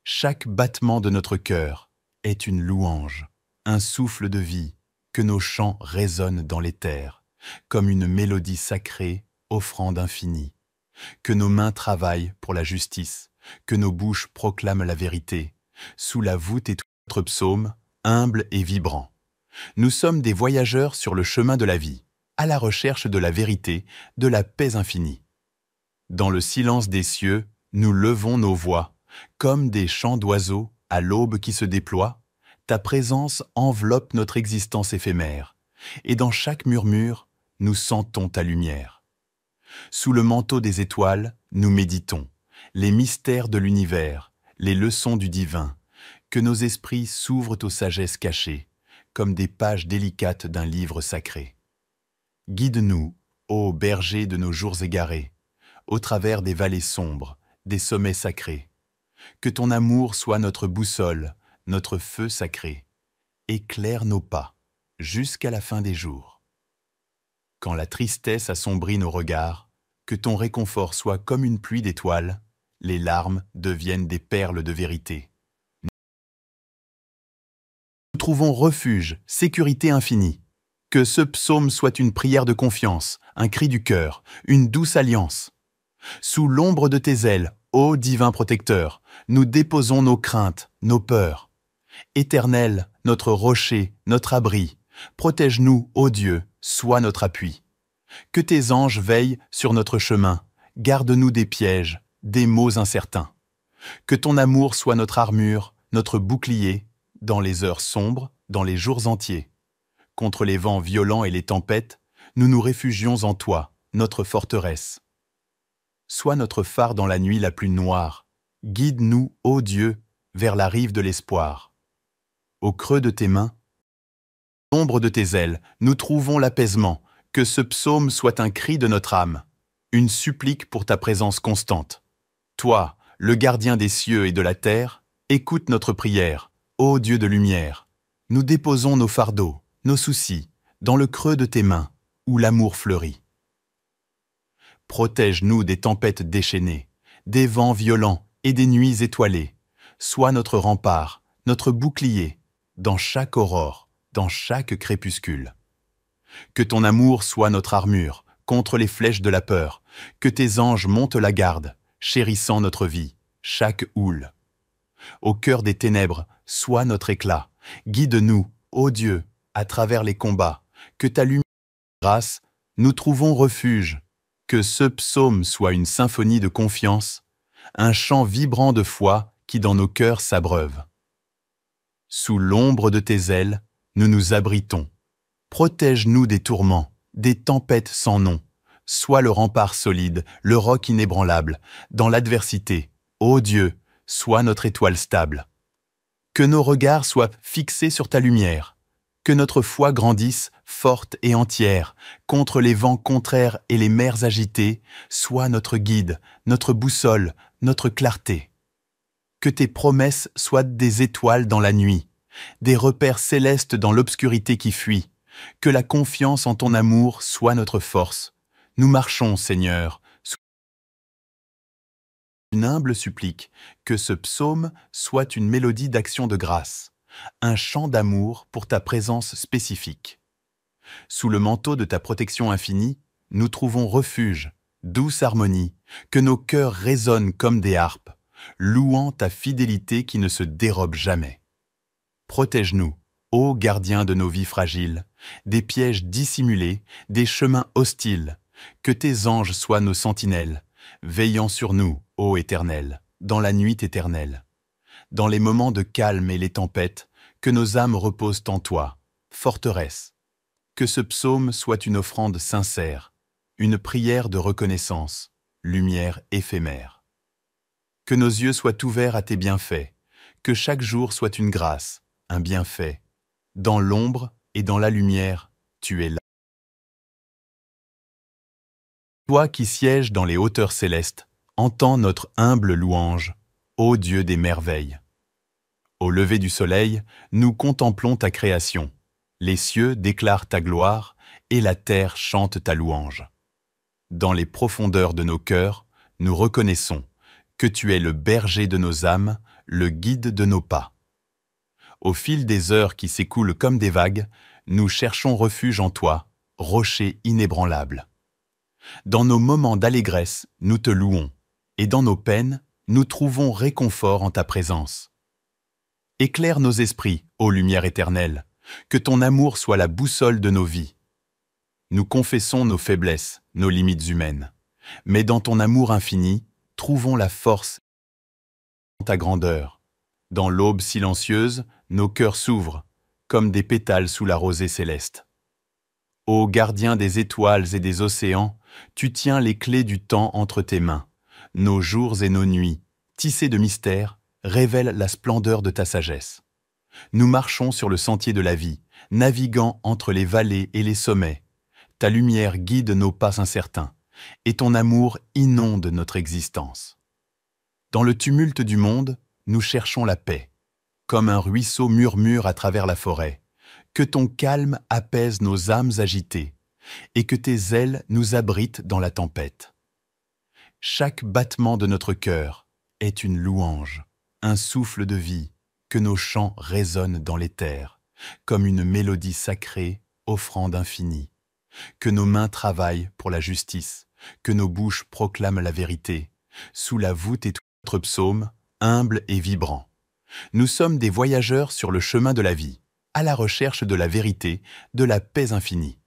Chaque battement de notre cœur est une louange, un souffle de vie, que nos chants résonnent dans les terres, comme une mélodie sacrée, offrande infinie. Que nos mains travaillent pour la justice, que nos bouches proclament la vérité, sous la voûte et tout notre psaume, humble et vibrant. Nous sommes des voyageurs sur le chemin de la vie, à la recherche de la vérité, de la paix infinie. Dans le silence des cieux, nous levons nos voix, comme des chants d'oiseaux à l'aube qui se déploie. Ta présence enveloppe notre existence éphémère, et dans chaque murmure, nous sentons ta lumière. Sous le manteau des étoiles, nous méditons les mystères de l'univers, les leçons du divin, que nos esprits s'ouvrent aux sagesses cachées, comme des pages délicates d'un livre sacré. Guide-nous, ô berger de nos jours égarés, au travers des vallées sombres, des sommets sacrés. Que ton amour soit notre boussole, notre feu sacré. Éclaire nos pas, jusqu'à la fin des jours. Quand la tristesse assombrit nos regards, que ton réconfort soit comme une pluie d'étoiles, les larmes deviennent des perles de vérité. Nous trouvons refuge, sécurité infinie. Que ce psaume soit une prière de confiance, un cri du cœur, une douce alliance. Sous l'ombre de tes ailes, ô divin protecteur, nous déposons nos craintes, nos peurs. Éternel, notre rocher, notre abri, protège-nous, ô Dieu, sois notre appui. Que tes anges veillent sur notre chemin, garde-nous des pièges, des maux incertains. Que ton amour soit notre armure, notre bouclier, dans les heures sombres, dans les jours entiers. Contre les vents violents et les tempêtes, nous nous réfugions en toi, notre forteresse. Sois notre phare dans la nuit la plus noire. Guide-nous, ô Dieu, vers la rive de l'espoir. Au creux de tes mains, l'ombre de tes ailes, nous trouvons l'apaisement. Que ce psaume soit un cri de notre âme, une supplique pour ta présence constante. Toi, le gardien des cieux et de la terre, écoute notre prière, ô Dieu de lumière. Nous déposons nos fardeaux, nos soucis, dans le creux de tes mains, où l'amour fleurit. Protège-nous des tempêtes déchaînées, des vents violents et des nuits étoilées. Sois notre rempart, notre bouclier, dans chaque aurore, dans chaque crépuscule. Que ton amour soit notre armure, contre les flèches de la peur. Que tes anges montent la garde, chérissant notre vie, chaque houle. Au cœur des ténèbres, sois notre éclat. Guide-nous, ô Dieu, à travers les combats. Que ta lumière et ta grâce, nous trouvons refuge. Que ce psaume soit une symphonie de confiance, un chant vibrant de foi qui dans nos cœurs s'abreuve. Sous l'ombre de tes ailes, nous nous abritons. Protège-nous des tourments, des tempêtes sans nom. Sois le rempart solide, le roc inébranlable. Dans l'adversité, ô Dieu, sois notre étoile stable. Que nos regards soient fixés sur ta lumière. Que notre foi grandisse, forte et entière, contre les vents contraires et les mers agitées. Sois notre guide, notre boussole, notre clarté. Que tes promesses soient des étoiles dans la nuit, des repères célestes dans l'obscurité qui fuit. Que la confiance en ton amour soit notre force. Nous marchons, Seigneur, sous une humble supplique, que ce psaume soit une mélodie d'action de grâce, un chant d'amour pour ta présence spécifique. Sous le manteau de ta protection infinie, nous trouvons refuge, douce harmonie, que nos cœurs résonnent comme des harpes, louant ta fidélité qui ne se dérobe jamais. Protège-nous, ô gardien de nos vies fragiles, des pièges dissimulés, des chemins hostiles. Que tes anges soient nos sentinelles, veillant sur nous, ô Éternel, dans la nuit éternelle. Dans les moments de calme et les tempêtes, que nos âmes reposent en toi, forteresse. Que ce psaume soit une offrande sincère, une prière de reconnaissance, lumière éphémère. Que nos yeux soient ouverts à tes bienfaits, que chaque jour soit une grâce, un bienfait. Dans l'ombre et dans la lumière, tu es là. Toi qui sièges dans les hauteurs célestes, entends notre humble louange, ô Dieu des merveilles. Au lever du soleil, nous contemplons ta création. Les cieux déclarent ta gloire et la terre chante ta louange. Dans les profondeurs de nos cœurs, nous reconnaissons que tu es le berger de nos âmes, le guide de nos pas. Au fil des heures qui s'écoulent comme des vagues, nous cherchons refuge en toi, rocher inébranlable. Dans nos moments d'allégresse, nous te louons, et dans nos peines, nous trouvons réconfort en ta présence. Éclaire nos esprits, ô lumière éternelle, que ton amour soit la boussole de nos vies. Nous confessons nos faiblesses, nos limites humaines, mais dans ton amour infini, trouvons la force de ta grandeur. Dans l'aube silencieuse, nos cœurs s'ouvrent, comme des pétales sous la rosée céleste. Ô gardien des étoiles et des océans, tu tiens les clés du temps entre tes mains. Nos jours et nos nuits, tissés de mystères, révèlent la splendeur de ta sagesse. Nous marchons sur le sentier de la vie, naviguant entre les vallées et les sommets. Ta lumière guide nos pas incertains, et ton amour inonde notre existence. Dans le tumulte du monde, nous cherchons la paix. Comme un ruisseau murmure à travers la forêt, que ton calme apaise nos âmes agitées, et que tes ailes nous abritent dans la tempête. Chaque battement de notre cœur est une louange, un souffle de vie, que nos chants résonnent dans les terres, comme une mélodie sacrée, offrande infinie. Que nos mains travaillent pour la justice, que nos bouches proclament la vérité, sous la voûte et notre psaume, humble et vibrant. Nous sommes des voyageurs sur le chemin de la vie, à la recherche de la vérité, de la paix infinie.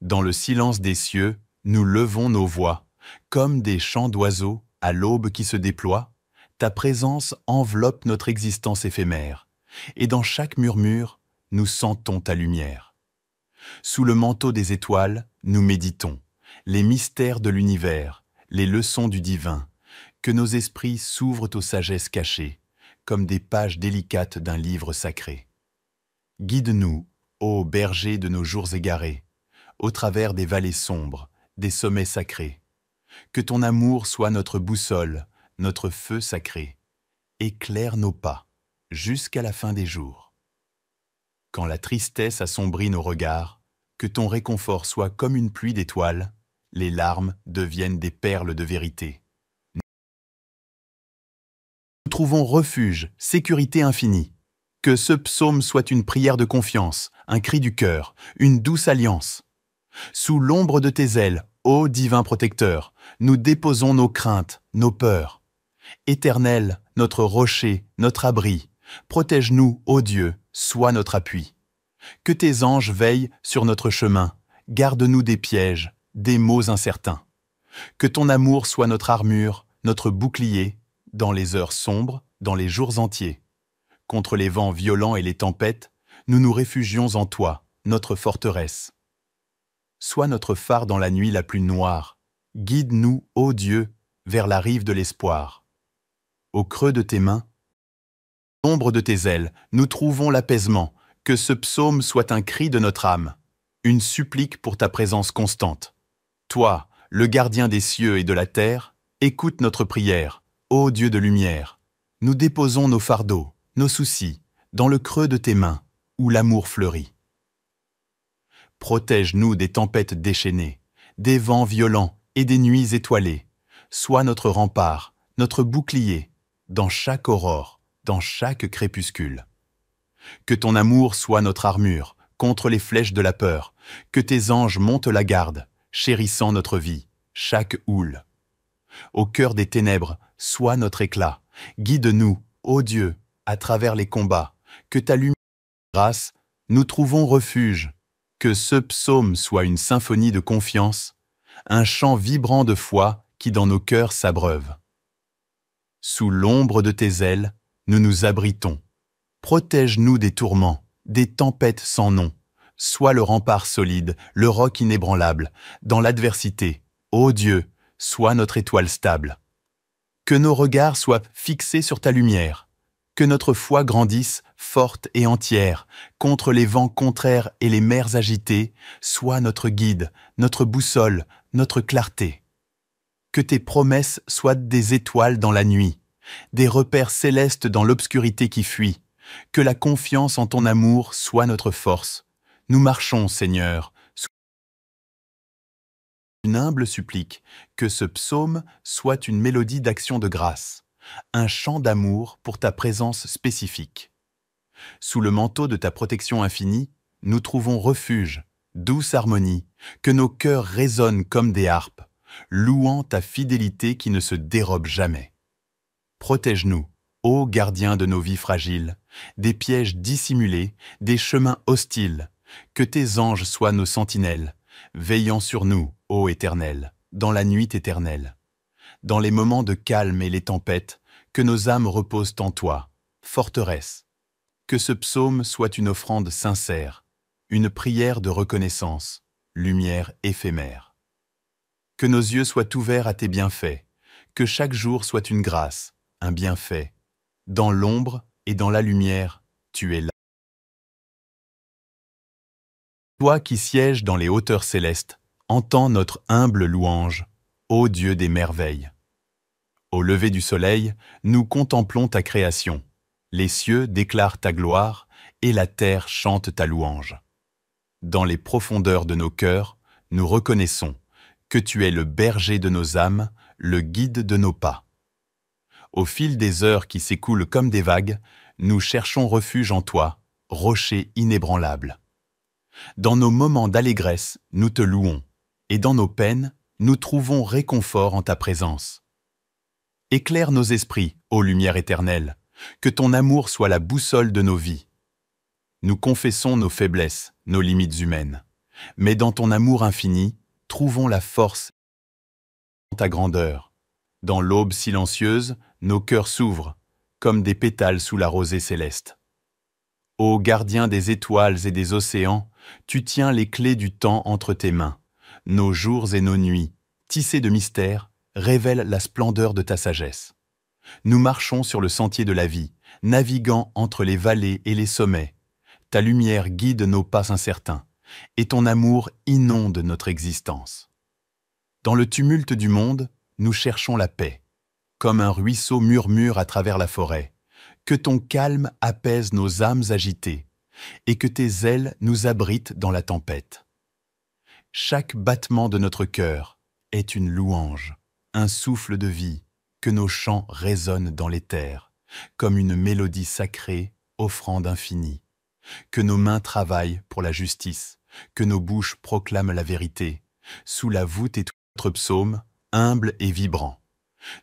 Dans le silence des cieux, nous levons nos voix, comme des chants d'oiseaux à l'aube qui se déploie. Ta présence enveloppe notre existence éphémère, et dans chaque murmure, nous sentons ta lumière. Sous le manteau des étoiles, nous méditons les mystères de l'univers, les leçons du divin, que nos esprits s'ouvrent aux sagesses cachées, comme des pages délicates d'un livre sacré. Guide-nous, ô berger de nos jours égarés, au travers des vallées sombres, des sommets sacrés. Que ton amour soit notre boussole, notre feu sacré. Éclaire nos pas, jusqu'à la fin des jours. Quand la tristesse assombrit nos regards, que ton réconfort soit comme une pluie d'étoiles, les larmes deviennent des perles de vérité. Nous trouvons refuge, sécurité infinie. Que ce psaume soit une prière de confiance, un cri du cœur, une douce alliance. Sous l'ombre de tes ailes, ô divin protecteur, nous déposons nos craintes, nos peurs. Éternel, notre rocher, notre abri, protège-nous, ô Dieu, sois notre appui. Que tes anges veillent sur notre chemin, garde-nous des pièges, des maux incertains. Que ton amour soit notre armure, notre bouclier, dans les heures sombres, dans les jours entiers. Contre les vents violents et les tempêtes, nous nous réfugions en toi, notre forteresse. Sois notre phare dans la nuit la plus noire. Guide-nous, ô Dieu, vers la rive de l'espoir. Au creux de tes mains, à l'ombre de tes ailes, nous trouvons l'apaisement. Que ce psaume soit un cri de notre âme, une supplique pour ta présence constante. Toi, le gardien des cieux et de la terre, écoute notre prière, ô Dieu de lumière. Nous déposons nos fardeaux, nos soucis, dans le creux de tes mains, où l'amour fleurit. Protège-nous des tempêtes déchaînées, des vents violents et des nuits étoilées. Sois notre rempart, notre bouclier, dans chaque aurore, dans chaque crépuscule. Que ton amour soit notre armure contre les flèches de la peur, que tes anges montent la garde, chérissant notre vie, chaque houle. Au cœur des ténèbres, sois notre éclat, guide-nous, ô Dieu, à travers les combats, que ta lumière et grâce, nous trouvons refuge, que ce psaume soit une symphonie de confiance, un chant vibrant de foi qui dans nos cœurs s'abreuve. Sous l'ombre de tes ailes, nous nous abritons. Protège-nous des tourments, des tempêtes sans nom. Sois le rempart solide, le roc inébranlable. Dans l'adversité, ô Dieu, sois notre étoile stable. Que nos regards soient fixés sur ta lumière. Que notre foi grandisse, forte et entière, contre les vents contraires et les mers agitées. Sois notre guide, notre boussole, notre clarté. Que tes promesses soient des étoiles dans la nuit, des repères célestes dans l'obscurité qui fuit. Que la confiance en ton amour soit notre force. Nous marchons, Seigneur, Une humble supplique, que ce psaume soit une mélodie d'action de grâce, un chant d'amour pour ta présence spécifique. Sous le manteau de ta protection infinie, nous trouvons refuge, douce harmonie, que nos cœurs résonnent comme des harpes, louant ta fidélité qui ne se dérobe jamais. Protège-nous, ô gardien de nos vies fragiles, des pièges dissimulés, des chemins hostiles, que tes anges soient nos sentinelles, veillant sur nous, ô Éternel, dans la nuit éternelle. Dans les moments de calme et les tempêtes, que nos âmes reposent en toi, forteresse. Que ce psaume soit une offrande sincère, une prière de reconnaissance, lumière éphémère. Que nos yeux soient ouverts à tes bienfaits, que chaque jour soit une grâce, un bienfait. Dans l'ombre et dans la lumière, tu es là. Toi qui sièges dans les hauteurs célestes, entends notre humble louange, ô Dieu des merveilles. Au lever du soleil, nous contemplons ta création. Les cieux déclarent ta gloire et la terre chante ta louange. Dans les profondeurs de nos cœurs, nous reconnaissons que tu es le berger de nos âmes, le guide de nos pas. Au fil des heures qui s'écoulent comme des vagues, nous cherchons refuge en toi, rocher inébranlable. Dans nos moments d'allégresse, nous te louons, et dans nos peines, nous trouvons réconfort en ta présence. Éclaire nos esprits, ô lumière éternelle, que ton amour soit la boussole de nos vies. Nous confessons nos faiblesses, nos limites humaines, mais dans ton amour infini, trouvons la force dans ta grandeur. Dans l'aube silencieuse, nos cœurs s'ouvrent, comme des pétales sous la rosée céleste. Ô gardien des étoiles et des océans, tu tiens les clés du temps entre tes mains. Nos jours et nos nuits, tissés de mystères, révèlent la splendeur de ta sagesse. Nous marchons sur le sentier de la vie, naviguant entre les vallées et les sommets. Ta lumière guide nos pas incertains, et ton amour inonde notre existence. Dans le tumulte du monde, nous cherchons la paix. Comme un ruisseau murmure à travers la forêt, que ton calme apaise nos âmes agitées, et que tes ailes nous abritent dans la tempête. Chaque battement de notre cœur est une louange, un souffle de vie, que nos chants résonnent dans l'éther, comme une mélodie sacrée, offrande infinie. Que nos mains travaillent pour la justice, que nos bouches proclament la vérité, sous la voûte et notre psaume, humble et vibrant.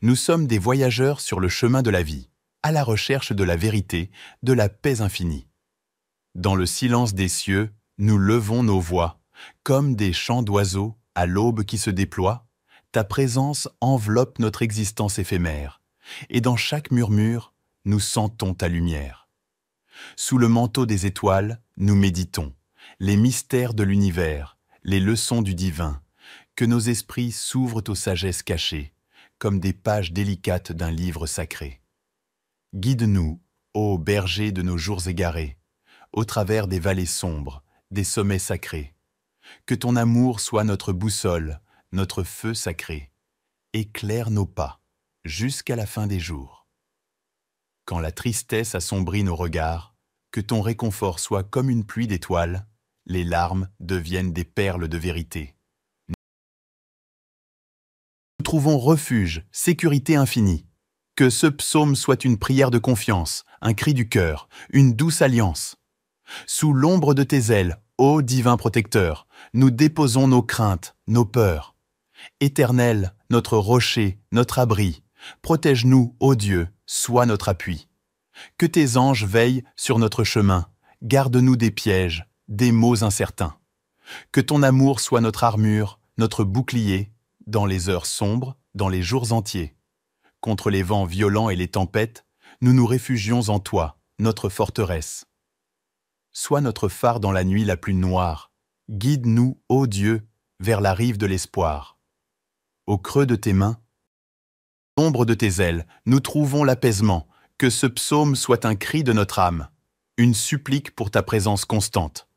Nous sommes des voyageurs sur le chemin de la vie, à la recherche de la vérité, de la paix infinie. Dans le silence des cieux, nous levons nos voix, comme des chants d'oiseaux à l'aube qui se déploie. Ta présence enveloppe notre existence éphémère, et dans chaque murmure, nous sentons ta lumière. Sous le manteau des étoiles, nous méditons les mystères de l'univers, les leçons du divin, que nos esprits s'ouvrent aux sagesses cachées, comme des pages délicates d'un livre sacré. Guide-nous, ô berger de nos jours égarés, au travers des vallées sombres, des sommets sacrés. Que ton amour soit notre boussole, notre feu sacré. Éclaire nos pas, jusqu'à la fin des jours. Quand la tristesse assombrit nos regards, que ton réconfort soit comme une pluie d'étoiles, les larmes deviennent des perles de vérité. Nous trouvons refuge, sécurité infinie. Que ce psaume soit une prière de confiance, un cri du cœur, une douce alliance. Sous l'ombre de tes ailes, ô divin protecteur, nous déposons nos craintes, nos peurs. Éternel, notre rocher, notre abri, protège-nous, ô Dieu, sois notre appui. Que tes anges veillent sur notre chemin, garde-nous des pièges, des maux incertains. Que ton amour soit notre armure, notre bouclier, dans les heures sombres, dans les jours entiers. Contre les vents violents et les tempêtes, nous nous réfugions en toi, notre forteresse. Sois notre phare dans la nuit la plus noire. Guide-nous, ô Dieu, vers la rive de l'espoir. Au creux de tes mains, à l'ombre de tes ailes, nous trouvons l'apaisement. Que ce psaume soit un cri de notre âme, une supplique pour ta présence constante.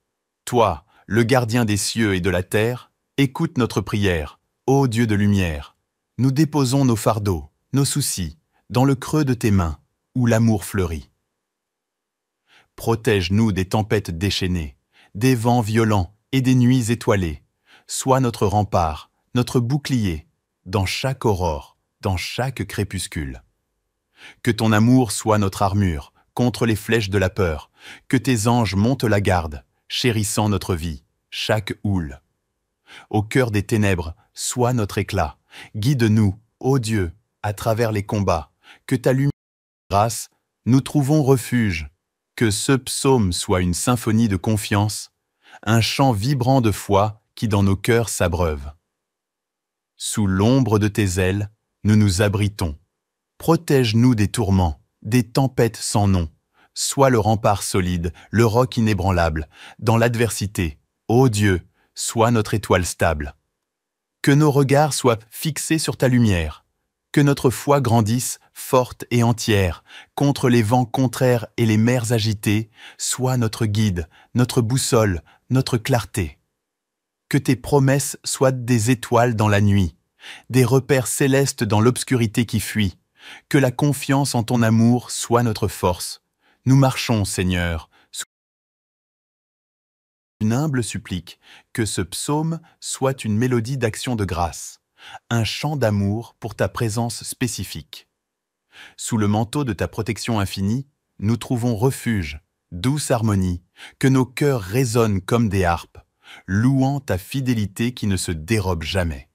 Toi, le gardien des cieux et de la terre, écoute notre prière, ô Dieu de lumière. Nous déposons nos fardeaux, nos soucis, dans le creux de tes mains, où l'amour fleurit. Protège-nous des tempêtes déchaînées, des vents violents et des nuits étoilées. Sois notre rempart, notre bouclier, dans chaque aurore, dans chaque crépuscule. Que ton amour soit notre armure, contre les flèches de la peur, que tes anges montent la garde, chérissant notre vie, chaque houle. Au cœur des ténèbres, sois notre éclat, guide-nous, ô Dieu, à travers les combats, que ta lumière et grâce, nous trouvons refuge, que ce psaume soit une symphonie de confiance, un chant vibrant de foi qui dans nos cœurs s'abreuve. Sous l'ombre de tes ailes, nous nous abritons. Protège-nous des tourments, des tempêtes sans nom. Sois le rempart solide, le roc inébranlable. Dans l'adversité, ô Dieu, sois notre étoile stable. Que nos regards soient fixés sur ta lumière. Que notre foi grandisse, forte et entière, contre les vents contraires et les mers agitées, sois notre guide, notre boussole, notre clarté. Que tes promesses soient des étoiles dans la nuit, des repères célestes dans l'obscurité qui fuit. Que la confiance en ton amour soit notre force. Nous marchons, Seigneur, sous une humble supplique, que ce psaume soit une mélodie d'action de grâce, un chant d'amour pour ta présence spécifique. Sous le manteau de ta protection infinie, nous trouvons refuge, douce harmonie, que nos cœurs résonnent comme des harpes, louant ta fidélité qui ne se dérobe jamais.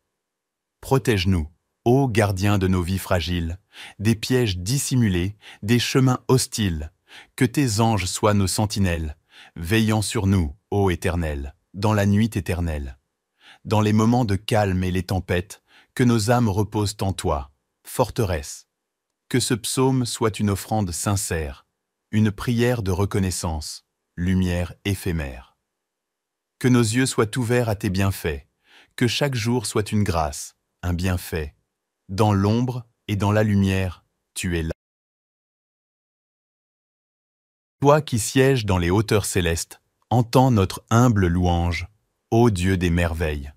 Protège-nous, ô gardien de nos vies fragiles, des pièges dissimulés, des chemins hostiles, que tes anges soient nos sentinelles, veillant sur nous, ô Éternel, dans la nuit éternelle. Dans les moments de calme et les tempêtes, que nos âmes reposent en toi, forteresse. Que ce psaume soit une offrande sincère, une prière de reconnaissance, lumière éphémère. Que nos yeux soient ouverts à tes bienfaits, que chaque jour soit une grâce, un bienfait. Dans l'ombre et dans la lumière, tu es là. Toi qui sièges dans les hauteurs célestes, entends notre humble louange, ô Dieu des merveilles.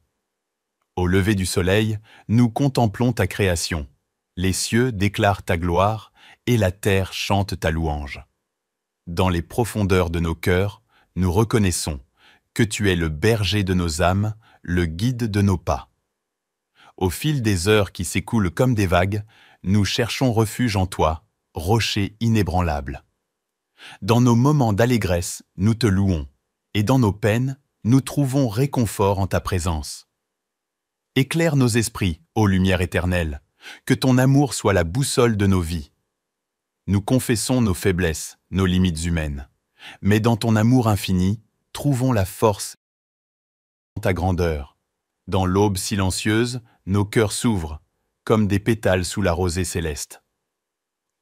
Au lever du soleil, nous contemplons ta création. Les cieux déclarent ta gloire et la terre chante ta louange. Dans les profondeurs de nos cœurs, nous reconnaissons que tu es le berger de nos âmes, le guide de nos pas. Au fil des heures qui s'écoulent comme des vagues, nous cherchons refuge en toi, rocher inébranlable. Dans nos moments d'allégresse, nous te louons, et dans nos peines, nous trouvons réconfort en ta présence. Éclaire nos esprits, ô lumière éternelle, que ton amour soit la boussole de nos vies. Nous confessons nos faiblesses, nos limites humaines, mais dans ton amour infini, trouvons la force de ta grandeur. Dans l'aube silencieuse, nos cœurs s'ouvrent, comme des pétales sous la rosée céleste.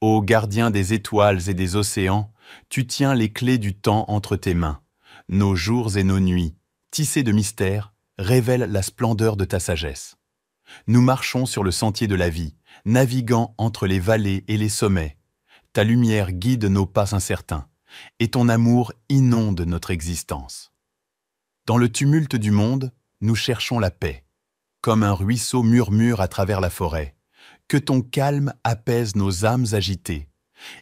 Ô gardien des étoiles et des océans, tu tiens les clés du temps entre tes mains. Nos jours et nos nuits, tissés de mystères, révèlent la splendeur de ta sagesse. Nous marchons sur le sentier de la vie, naviguant entre les vallées et les sommets. Ta lumière guide nos pas incertains, et ton amour inonde notre existence. Dans le tumulte du monde, nous cherchons la paix. Comme un ruisseau murmure à travers la forêt, que ton calme apaise nos âmes agitées,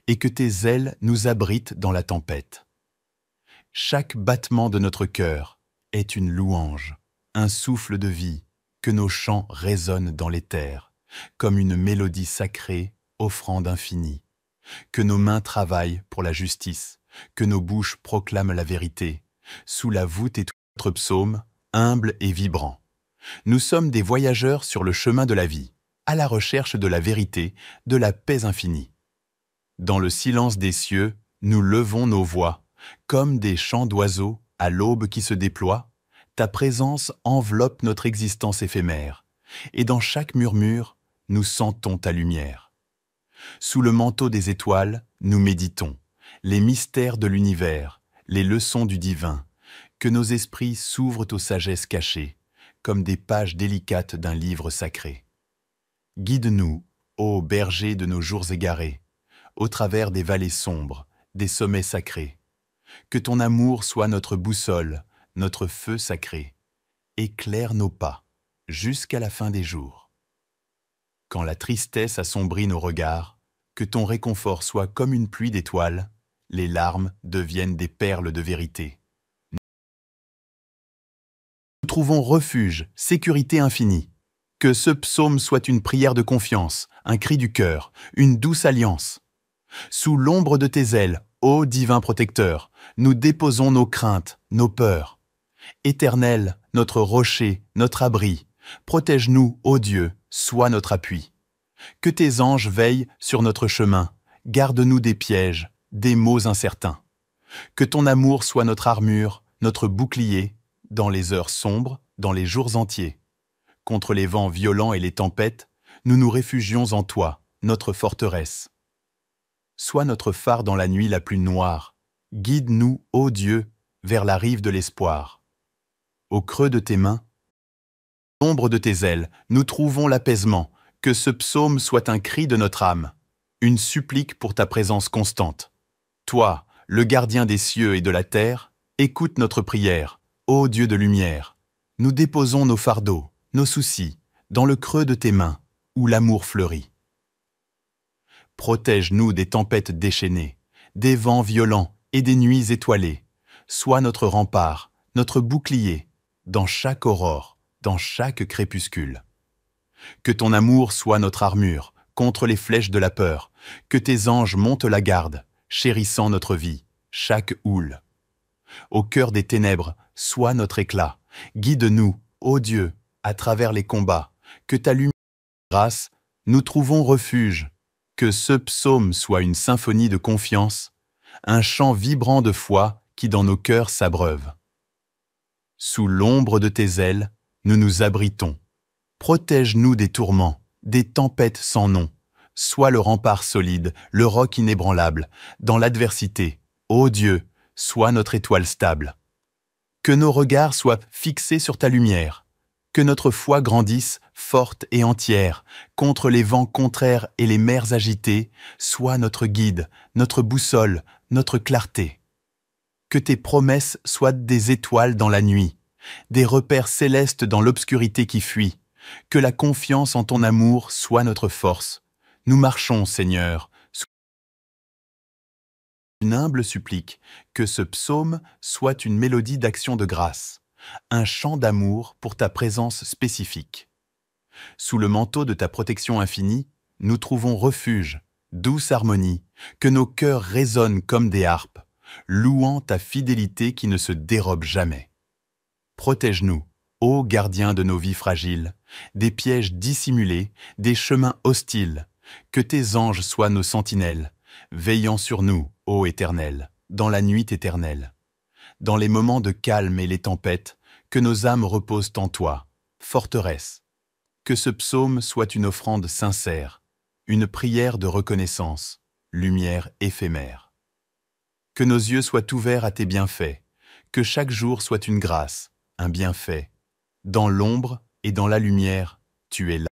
et que tes ailes nous abritent dans la tempête. Chaque battement de notre cœur est une louange, un souffle de vie, que nos chants résonnent dans les terres, comme une mélodie sacrée, offrande infinie. Que nos mains travaillent pour la justice, que nos bouches proclament la vérité, sous la voûte et tout notre psaume, humble et vibrant. Nous sommes des voyageurs sur le chemin de la vie, à la recherche de la vérité, de la paix infinie. Dans le silence des cieux, nous levons nos voix, comme des chants d'oiseaux à l'aube qui se déploie. Ta présence enveloppe notre existence éphémère, et dans chaque murmure, nous sentons ta lumière. Sous le manteau des étoiles, nous méditons les mystères de l'univers, les leçons du divin, que nos esprits s'ouvrent aux sagesses cachées, comme des pages délicates d'un livre sacré. Guide-nous, ô berger de nos jours égarés, au travers des vallées sombres, des sommets sacrés. Que ton amour soit notre boussole, notre feu sacré. Éclaire nos pas, jusqu'à la fin des jours. Quand la tristesse assombrit nos regards, que ton réconfort soit comme une pluie d'étoiles, les larmes deviennent des perles de vérité. Nous trouvons refuge, sécurité infinie, Que ce psaume soit une prière de confiance, un cri du cœur, une douce alliance. Sous l'ombre de tes ailes, ô divin protecteur, nous déposons nos craintes, nos peurs. Éternel, notre rocher, notre abri, protège-nous, ô Dieu, sois notre appui. Que tes anges veillent sur notre chemin, garde-nous des pièges, des maux incertains. Que ton amour soit notre armure, notre bouclier, dans les heures sombres, dans les jours entiers. Contre les vents violents et les tempêtes, nous nous réfugions en toi, notre forteresse. Sois notre phare dans la nuit la plus noire. Guide-nous, ô Dieu, vers la rive de l'espoir. Au creux de tes mains, l'ombre de tes ailes, nous trouvons l'apaisement. Que ce psaume soit un cri de notre âme, une supplique pour ta présence constante. Toi, le gardien des cieux et de la terre, écoute notre prière, ô Dieu de lumière. Nous déposons nos fardeaux, nos soucis, dans le creux de tes mains, où l'amour fleurit. Protège-nous des tempêtes déchaînées, des vents violents et des nuits étoilées. Sois notre rempart, notre bouclier, dans chaque aurore, dans chaque crépuscule. Que ton amour soit notre armure, contre les flèches de la peur. Que tes anges montent la garde, chérissant notre vie, chaque houle. Au cœur des ténèbres, sois notre éclat. Guide-nous, ô Dieu, à travers les combats. Que ta lumière et ta grâce, nous trouvons refuge. Que ce psaume soit une symphonie de confiance, un chant vibrant de foi qui dans nos cœurs s'abreuve. Sous l'ombre de tes ailes, nous nous abritons. Protège-nous des tourments, des tempêtes sans nom. Sois le rempart solide, le roc inébranlable. Dans l'adversité, ô Dieu, sois notre étoile stable. Que nos regards soient fixés sur ta lumière. Que notre foi grandisse, forte et entière, contre les vents contraires et les mers agitées. Sois notre guide, notre boussole, notre clarté. Que tes promesses soient des étoiles dans la nuit, des repères célestes dans l'obscurité qui fuit. Que la confiance en ton amour soit notre force. Nous marchons, Seigneur, sous une humble supplique, que ce psaume soit une mélodie d'action de grâce, un chant d'amour pour ta présence spécifique. Sous le manteau de ta protection infinie, nous trouvons refuge, douce harmonie, que nos cœurs résonnent comme des harpes, louant ta fidélité qui ne se dérobe jamais. Protège-nous, ô gardien de nos vies fragiles, des pièges dissimulés, des chemins hostiles. Que tes anges soient nos sentinelles, veillant sur nous, ô Éternel, dans la nuit éternelle. Dans les moments de calme et les tempêtes, que nos âmes reposent en toi, forteresse. Que ce psaume soit une offrande sincère, une prière de reconnaissance, lumière éphémère. Que nos yeux soient ouverts à tes bienfaits, que chaque jour soit une grâce, un bienfait. Dans l'ombre et dans la lumière, tu es là.